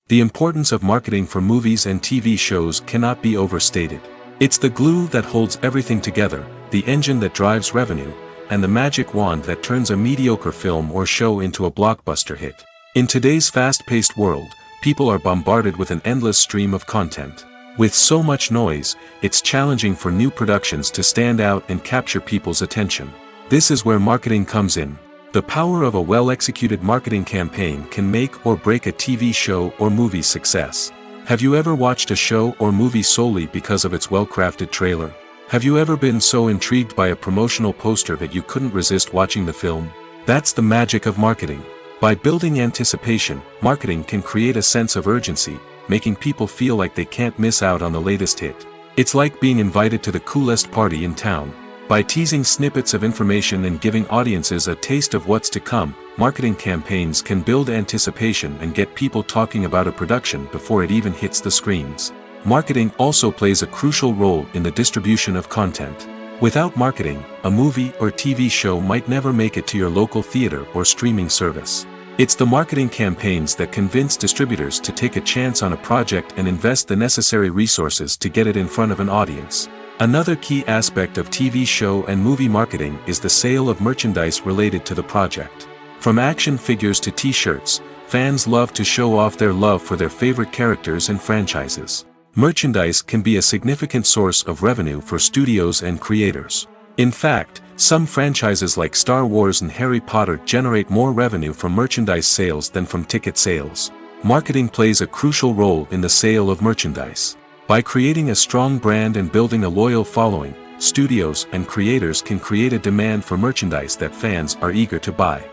S1: The importance of marketing for movies and TV shows cannot be overstated. It's the glue that holds everything together, the engine that drives revenue, and the magic wand that turns a mediocre film or show into a blockbuster hit. In today's fast-paced world, people are bombarded with an endless stream of content. With so much noise, it's challenging for new productions to stand out and capture people's attention. This is where marketing comes in. The power of a well-executed marketing campaign can make or break a TV show or movie's success. Have you ever watched a show or movie solely because of its well-crafted trailer? Have you ever been so intrigued by a promotional poster that you couldn't resist watching the film? That's the magic of marketing. By building anticipation, marketing can create a sense of urgency, making people feel like they can't miss out on the latest hit. It's like being invited to the coolest party in town. By teasing snippets of information and giving audiences a taste of what's to come, marketing campaigns can build anticipation and get people talking about a production before it even hits the screens. Marketing also plays a crucial role in the distribution of content. Without marketing, a movie or TV show might never make it to your local theater or streaming service. It's the marketing campaigns that convince distributors to take a chance on a project and invest the necessary resources to get it in front of an audience. Another key aspect of TV show and movie marketing is the sale of merchandise related to the project. From action figures to t-shirts, fans love to show off their love for their favorite characters and franchises. Merchandise can be a significant source of revenue for studios and creators. In fact, some franchises like Star Wars and Harry Potter generate more revenue from merchandise sales than from ticket sales. Marketing plays a crucial role in the sale of merchandise. By creating a strong brand and building a loyal following, studios and creators can create a demand for merchandise that fans are eager to buy.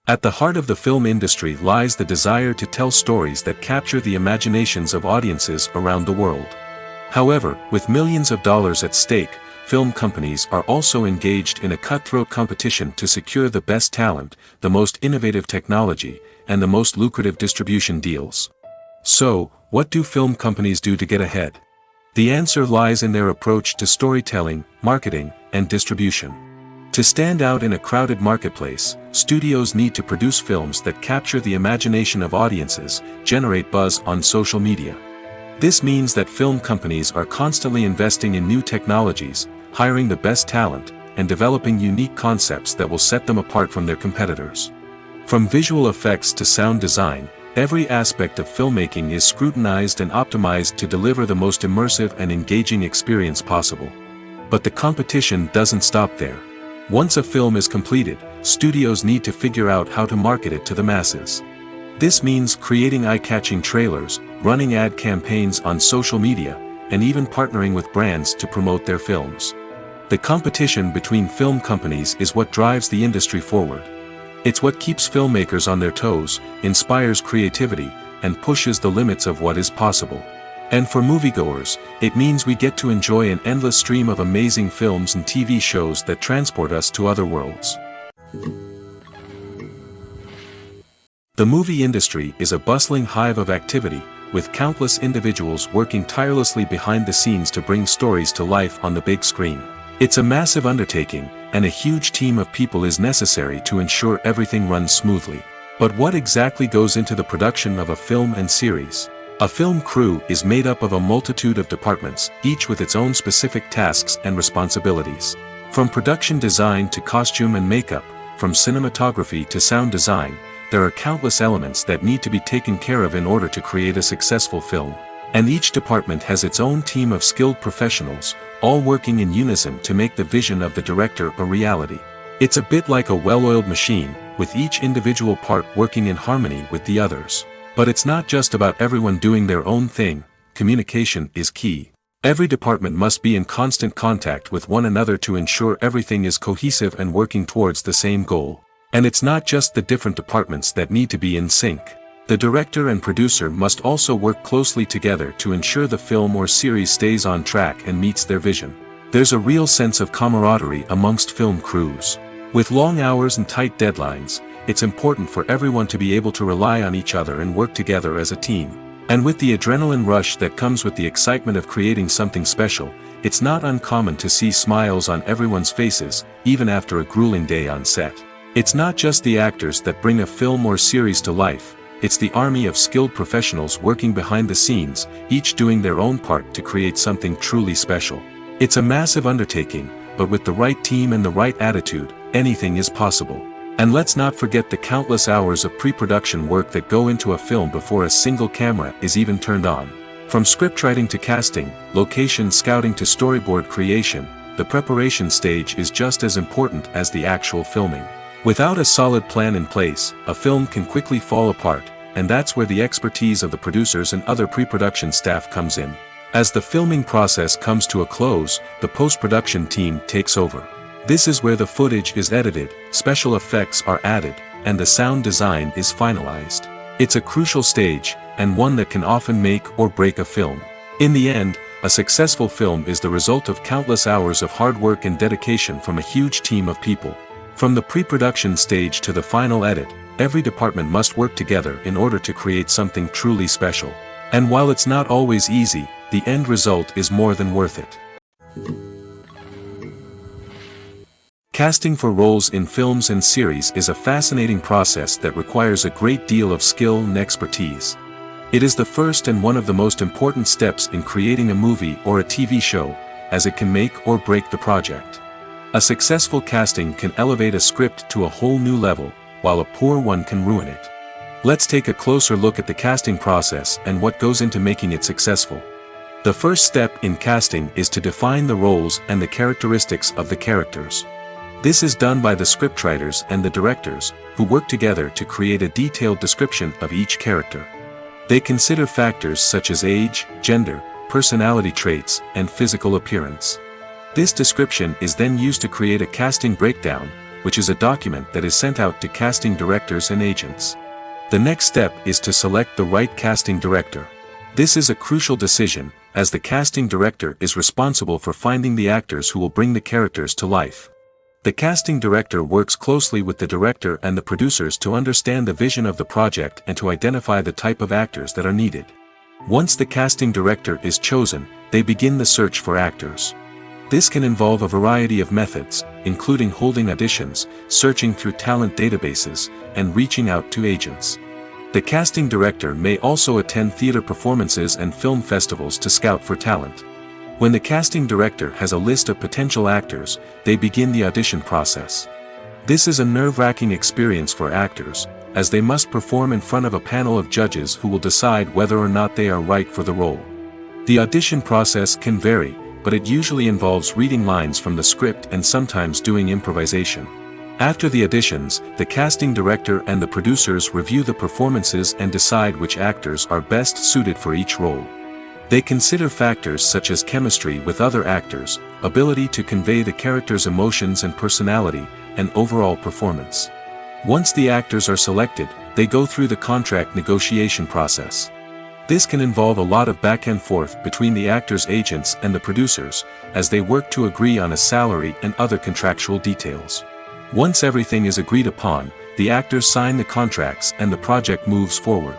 S1: At the heart of the film industry lies the desire to tell stories that capture the imaginations of audiences around the world. However, with millions of dollars at stake, film companies are also engaged in a cutthroat competition to secure the best talent, the most innovative technology, and the most lucrative distribution deals. So, what do film companies do to get ahead? The answer lies in their approach to storytelling, marketing, and distribution. To stand out in a crowded marketplace, studios need to produce films that capture the imagination of audiences, generate buzz on social media. This means that film companies are constantly investing in new technologies, hiring the best talent, and developing unique concepts that will set them apart from their competitors. From visual effects to sound design, every aspect of filmmaking is scrutinized and optimized to deliver the most immersive and engaging experience possible. But the competition doesn't stop there. Once a film is completed, studios need to figure out how to market it to the masses. This means creating eye-catching trailers, running ad campaigns on social media, and even partnering with brands to promote their films. The competition between film companies is what drives the industry forward. It's what keeps filmmakers on their toes, inspires creativity, and pushes the limits of what is possible. And for moviegoers, it means we get to enjoy an endless stream of amazing films and TV shows that transport us to other worlds. The movie industry is a bustling hive of activity, with countless individuals working tirelessly behind the scenes to bring stories to life on the big screen. It's a massive undertaking, and a huge team of people is necessary to ensure everything runs smoothly. But what exactly goes into the production of a film and series? A film crew is made up of a multitude of departments, each with its own specific tasks and responsibilities. From production design to costume and makeup, from cinematography to sound design, there are countless elements that need to be taken care of in order to create a successful film. And each department has its own team of skilled professionals, all working in unison to make the vision of the director a reality. It's a bit like a well-oiled machine, with each individual part working in harmony with the others. But it's not just about everyone doing their own thing. Communication is key. Every department must be in constant contact with one another to ensure everything is cohesive and working towards the same goal. And it's not just the different departments that need to be in sync. The director and producer must also work closely together to ensure the film or series stays on track and meets their vision. There's a real sense of camaraderie amongst film crews. With long hours and tight deadlines, it's important for everyone to be able to rely on each other and work together as a team. And with the adrenaline rush that comes with the excitement of creating something special, it's not uncommon to see smiles on everyone's faces, even after a grueling day on set. It's not just the actors that bring a film or series to life, it's the army of skilled professionals working behind the scenes, each doing their own part to create something truly special. It's a massive undertaking, but with the right team and the right attitude, anything is possible. And let's not forget the countless hours of pre-production work that go into a film before a single camera is even turned on. From scriptwriting to casting, location scouting to storyboard creation, the preparation stage is just as important as the actual filming. Without a solid plan in place, a film can quickly fall apart, and that's where the expertise of the producers and other pre-production staff comes in. As the filming process comes to a close, the post-production team takes over. This is where the footage is edited, special effects are added, and the sound design is finalized. It's a crucial stage, and one that can often make or break a film. In the end, a successful film is the result of countless hours of hard work and dedication from a huge team of people. From the pre-production stage to the final edit, every department must work together in order to create something truly special. And while it's not always easy, the end result is more than worth it. Casting for roles in films and series is a fascinating process that requires a great deal of skill and expertise. It is the first and one of the most important steps in creating a movie or a TV show, as it can make or break the project. A successful casting can elevate a script to a whole new level, while a poor one can ruin it. Let's take a closer look at the casting process and what goes into making it successful. The first step in casting is to define the roles and the characteristics of the characters. This is done by the scriptwriters and the directors, who work together to create a detailed description of each character. They consider factors such as age, gender, personality traits, and physical appearance. This description is then used to create a casting breakdown, which is a document that is sent out to casting directors and agents. The next step is to select the right casting director. This is a crucial decision, as the casting director is responsible for finding the actors who will bring the characters to life. The casting director works closely with the director and the producers to understand the vision of the project and to identify the type of actors that are needed. Once the casting director is chosen, they begin the search for actors. This can involve a variety of methods, including holding auditions, searching through talent databases, and reaching out to agents. The casting director may also attend theater performances and film festivals to scout for talent. When the casting director has a list of potential actors, they begin the audition process. This is a nerve-wracking experience for actors, as they must perform in front of a panel of judges who will decide whether or not they are right for the role. The audition process can vary, but it usually involves reading lines from the script and sometimes doing improvisation. After the auditions, the casting director and the producers review the performances and decide which actors are best suited for each role. They consider factors such as chemistry with other actors, ability to convey the character's emotions and personality, and overall performance. Once the actors are selected, they go through the contract negotiation process. This can involve a lot of back and forth between the actors' agents and the producers, as they work to agree on a salary and other contractual details. Once everything is agreed upon, the actors sign the contracts and the project moves forward.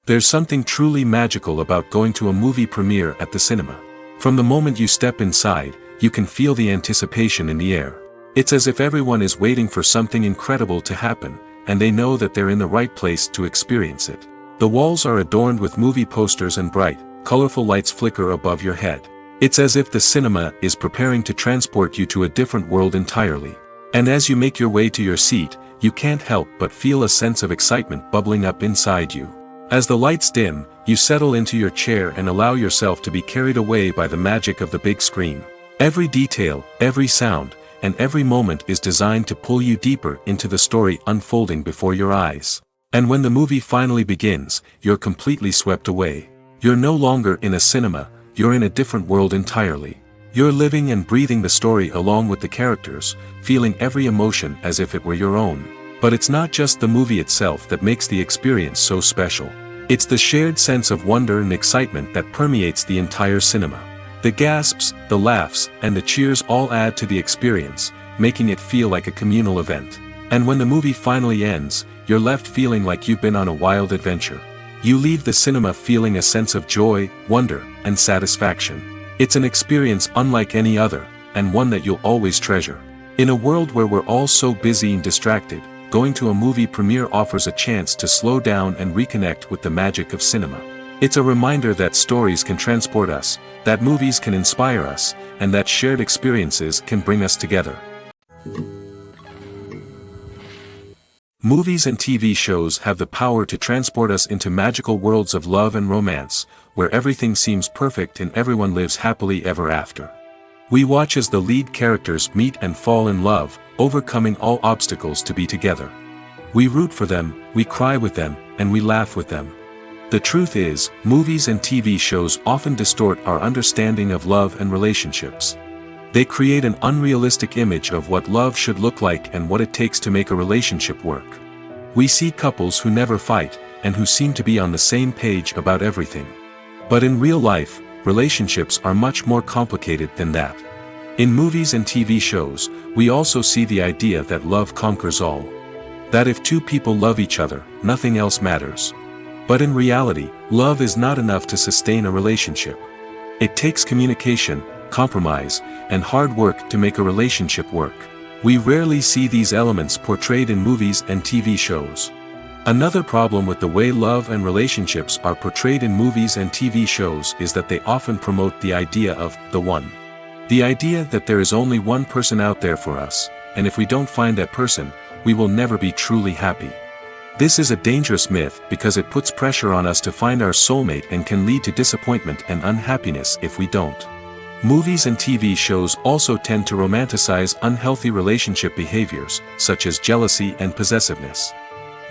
S1: There's something truly magical about going to a movie premiere at the cinema. From the moment you step inside, you can feel the anticipation in the air. It's as if everyone is waiting for something incredible to happen, and they know that they're in the right place to experience it. The walls are adorned with movie posters and bright, colorful lights flicker above your head. It's as if the cinema is preparing to transport you to a different world entirely. And as you make your way to your seat, you can't help but feel a sense of excitement bubbling up inside you. As the lights dim, you settle into your chair and allow yourself to be carried away by the magic of the big screen. Every detail, every sound, and every moment is designed to pull you deeper into the story unfolding before your eyes. And when the movie finally begins, you're completely swept away. You're no longer in a cinema, you're in a different world entirely. You're living and breathing the story along with the characters, feeling every emotion as if it were your own. But it's not just the movie itself that makes the experience so special. It's the shared sense of wonder and excitement that permeates the entire cinema. The gasps, the laughs, and the cheers all add to the experience, making it feel like a communal event. And when the movie finally ends, you're left feeling like you've been on a wild adventure. You leave the cinema feeling a sense of joy, wonder, and satisfaction. It's an experience unlike any other, and one that you'll always treasure. In a world where we're all so busy and distracted, going to a movie premiere offers a chance to slow down and reconnect with the magic of cinema. It's a reminder that stories can transport us, that movies can inspire us, and that shared experiences can bring us together. Movies and TV shows have the power to transport us into magical worlds of love and romance, where everything seems perfect and everyone lives happily ever after. We watch as the lead characters meet and fall in love, overcoming all obstacles to be together. We root for them, we cry with them, and we laugh with them. The truth is, movies and TV shows often distort our understanding of love and relationships. They create an unrealistic image of what love should look like and what it takes to make a relationship work. We see couples who never fight, and who seem to be on the same page about everything. But in real life, relationships are much more complicated than that. In movies and TV shows, we also see the idea that love conquers all. That if two people love each other, nothing else matters. But in reality, love is not enough to sustain a relationship. It takes communication, compromise, and hard work to make a relationship work. We rarely see these elements portrayed in movies and TV shows. Another problem with the way love and relationships are portrayed in movies and TV shows is that they often promote the idea of the one. The idea that there is only one person out there for us, and if we don't find that person, we will never be truly happy. This is a dangerous myth because it puts pressure on us to find our soulmate and can lead to disappointment and unhappiness if we don't. Movies and TV shows also tend to romanticize unhealthy relationship behaviors, such as jealousy and possessiveness.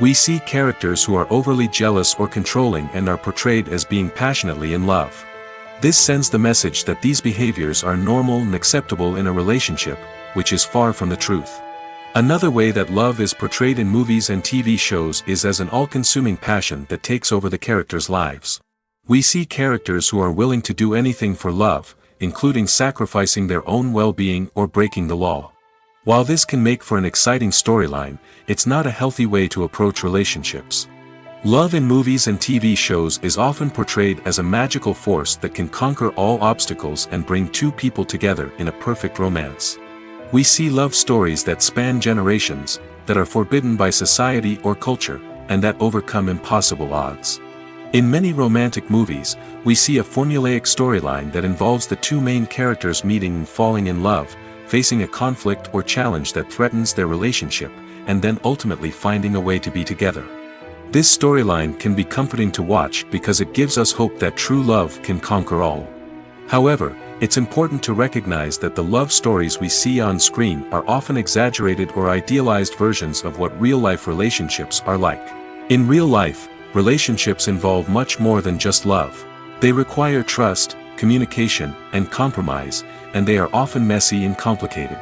S1: We see characters who are overly jealous or controlling and are portrayed as being passionately in love. This sends the message that these behaviors are normal and acceptable in a relationship, which is far from the truth. Another way that love is portrayed in movies and TV shows is as an all-consuming passion that takes over the characters' lives. We see characters who are willing to do anything for love, including sacrificing their own well-being or breaking the law. While this can make for an exciting storyline, it's not a healthy way to approach relationships. Love in movies and TV shows is often portrayed as a magical force that can conquer all obstacles and bring two people together in a perfect romance. We see love stories that span generations, that are forbidden by society or culture, and that overcome impossible odds. In many romantic movies, we see a formulaic storyline that involves the two main characters meeting and falling in love, facing a conflict or challenge that threatens their relationship, and then ultimately finding a way to be together. This storyline can be comforting to watch because it gives us hope that true love can conquer all. However, it's important to recognize that the love stories we see on screen are often exaggerated or idealized versions of what real-life relationships are like. In real life, relationships involve much more than just love. They require trust, communication, and compromise, and they are often messy and complicated.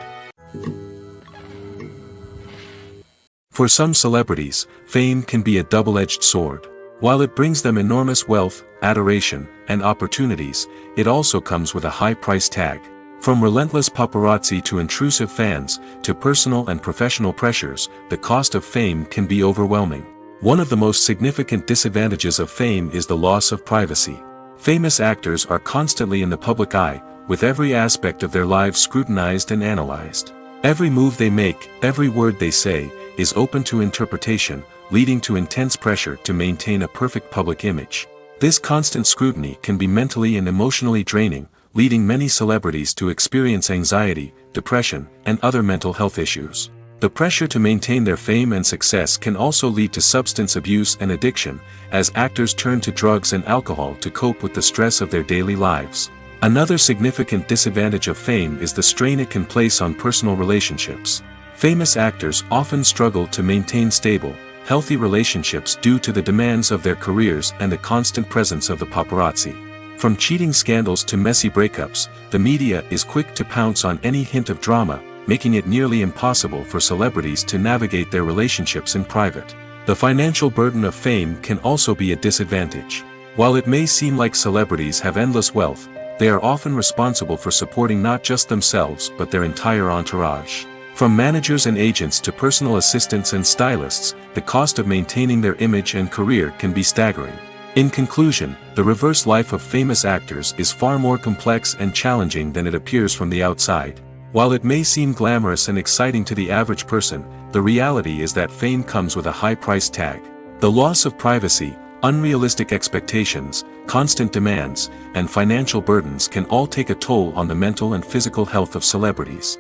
S1: For some celebrities, fame can be a double-edged sword. While it brings them enormous wealth, adoration, and opportunities, it also comes with a high price tag. From relentless paparazzi to intrusive fans, to personal and professional pressures, the cost of fame can be overwhelming. One of the most significant disadvantages of fame is the loss of privacy. Famous actors are constantly in the public eye, with every aspect of their lives scrutinized and analyzed. Every move they make, every word they say, is open to interpretation, leading to intense pressure to maintain a perfect public image. This constant scrutiny can be mentally and emotionally draining, leading many celebrities to experience anxiety, depression, and other mental health issues. The pressure to maintain their fame and success can also lead to substance abuse and addiction, as actors turn to drugs and alcohol to cope with the stress of their daily lives. Another significant disadvantage of fame is the strain it can place on personal relationships. Famous actors often struggle to maintain stable, healthy relationships due to the demands of their careers and the constant presence of the paparazzi. From cheating scandals to messy breakups, the media is quick to pounce on any hint of drama, making it nearly impossible for celebrities to navigate their relationships in private. The financial burden of fame can also be a disadvantage. While it may seem like celebrities have endless wealth, they are often responsible for supporting not just themselves but their entire entourage. From managers and agents to personal assistants and stylists, the cost of maintaining their image and career can be staggering. In conclusion, the reverse life of famous actors is far more complex and challenging than it appears from the outside. While it may seem glamorous and exciting to the average person, the reality is that fame comes with a high price tag. The loss of privacy, unrealistic expectations, constant demands, and financial burdens can all take a toll on the mental and physical health of celebrities.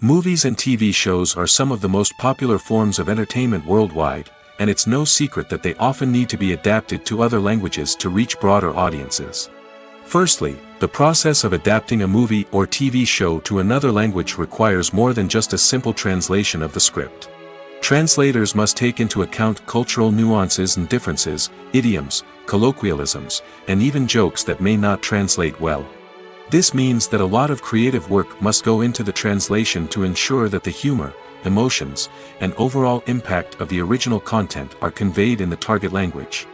S1: Movies and TV shows are some of the most popular forms of entertainment worldwide, and it's no secret that they often need to be adapted to other languages to reach broader audiences. Firstly, the process of adapting a movie or TV show to another language requires more than just a simple translation of the script. Translators must take into account cultural nuances and differences, idioms, colloquialisms, and even jokes that may not translate well. This means that a lot of creative work must go into the translation to ensure that the humor, emotions, and overall impact of the original content are conveyed in the target language.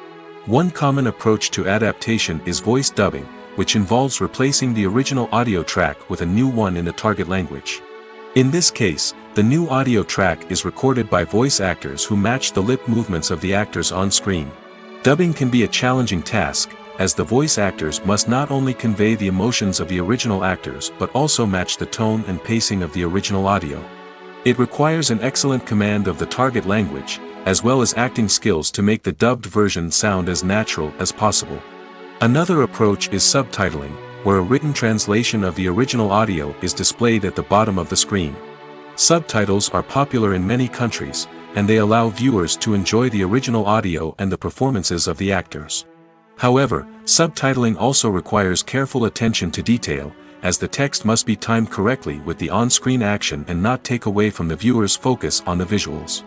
S1: One common approach to adaptation is voice dubbing, which involves replacing the original audio track with a new one in the target language. In this case, the new audio track is recorded by voice actors who match the lip movements of the actors on screen. Dubbing can be a challenging task, as the voice actors must not only convey the emotions of the original actors but also match the tone and pacing of the original audio. It requires an excellent command of the target language, as well as acting skills to make the dubbed version sound as natural as possible. Another approach is subtitling, where a written translation of the original audio is displayed at the bottom of the screen. Subtitles are popular in many countries, and they allow viewers to enjoy the original audio and the performances of the actors. However, subtitling also requires careful attention to detail, as the text must be timed correctly with the on-screen action and not take away from the viewer's focus on the visuals.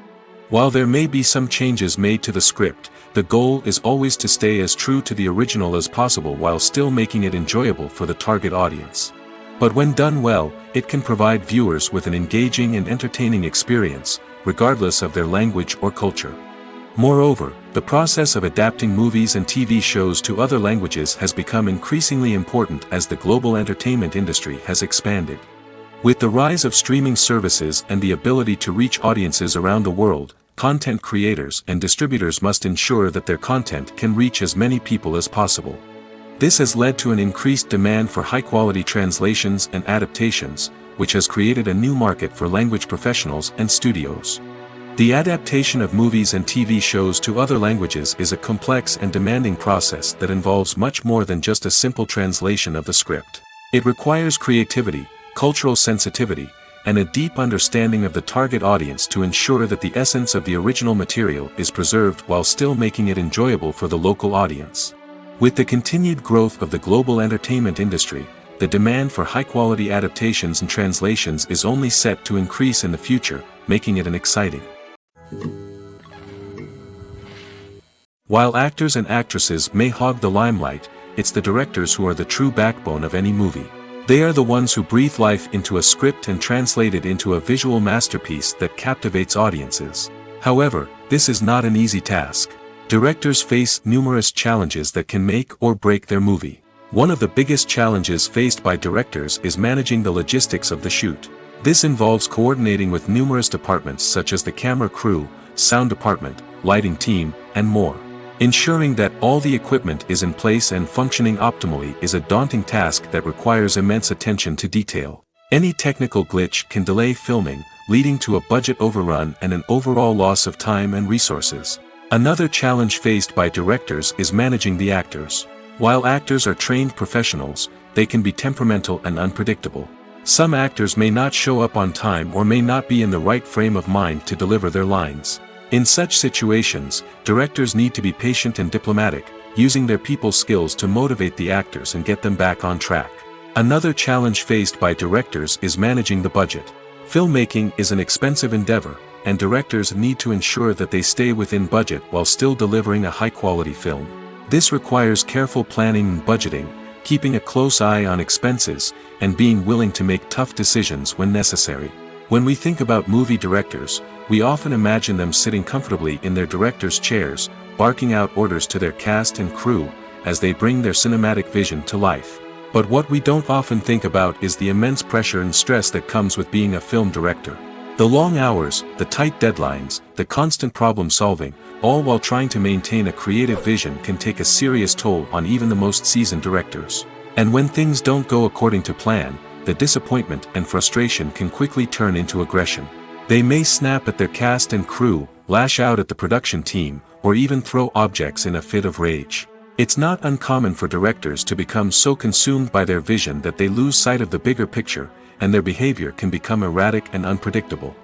S1: While there may be some changes made to the script, the goal is always to stay as true to the original as possible while still making it enjoyable for the target audience. But when done well, it can provide viewers with an engaging and entertaining experience, regardless of their language or culture. Moreover, the process of adapting movies and TV shows to other languages has become increasingly important as the global entertainment industry has expanded. With the rise of streaming services and the ability to reach audiences around the world, content creators and distributors must ensure that their content can reach as many people as possible. This has led to an increased demand for high-quality translations and adaptations, which has created a new market for language professionals and studios. The adaptation of movies and TV shows to other languages is a complex and demanding process that involves much more than just a simple translation of the script. It requires creativity, cultural sensitivity, and a deep understanding of the target audience to ensure that the essence of the original material is preserved while still making it enjoyable for the local audience. With the continued growth of the global entertainment industry, the demand for high-quality adaptations and translations is only set to increase in the future, making it an exciting. While actors and actresses may hog the limelight, it's the directors who are the true backbone of any movie. They are the ones who breathe life into a script and translate it into a visual masterpiece that captivates audiences. However, this is not an easy task. Directors face numerous challenges that can make or break their movie. One of the biggest challenges faced by directors is managing the logistics of the shoot. This involves coordinating with numerous departments such as the camera crew, sound department, lighting team, and more. Ensuring that all the equipment is in place and functioning optimally is a daunting task that requires immense attention to detail. Any technical glitch can delay filming, leading to a budget overrun and an overall loss of time and resources. Another challenge faced by directors is managing the actors. While actors are trained professionals, they can be temperamental and unpredictable. Some actors may not show up on time or may not be in the right frame of mind to deliver their lines. In such situations, directors need to be patient and diplomatic, using their people skills to motivate the actors and get them back on track. Another challenge faced by directors is managing the budget. Filmmaking is an expensive endeavor, and directors need to ensure that they stay within budget while still delivering a high-quality film. This requires careful planning and budgeting, keeping a close eye on expenses, and being willing to make tough decisions when necessary. When we think about movie directors, we often imagine them sitting comfortably in their director's chairs, barking out orders to their cast and crew, as they bring their cinematic vision to life. But what we don't often think about is the immense pressure and stress that comes with being a film director. The long hours, the tight deadlines, the constant problem solving, all while trying to maintain a creative vision can take a serious toll on even the most seasoned directors. And when things don't go according to plan, the disappointment and frustration can quickly turn into aggression. They may snap at their cast and crew, lash out at the production team, or even throw objects in a fit of rage. It's not uncommon for directors to become so consumed by their vision that they lose sight of the bigger picture, and their behavior can become erratic and unpredictable.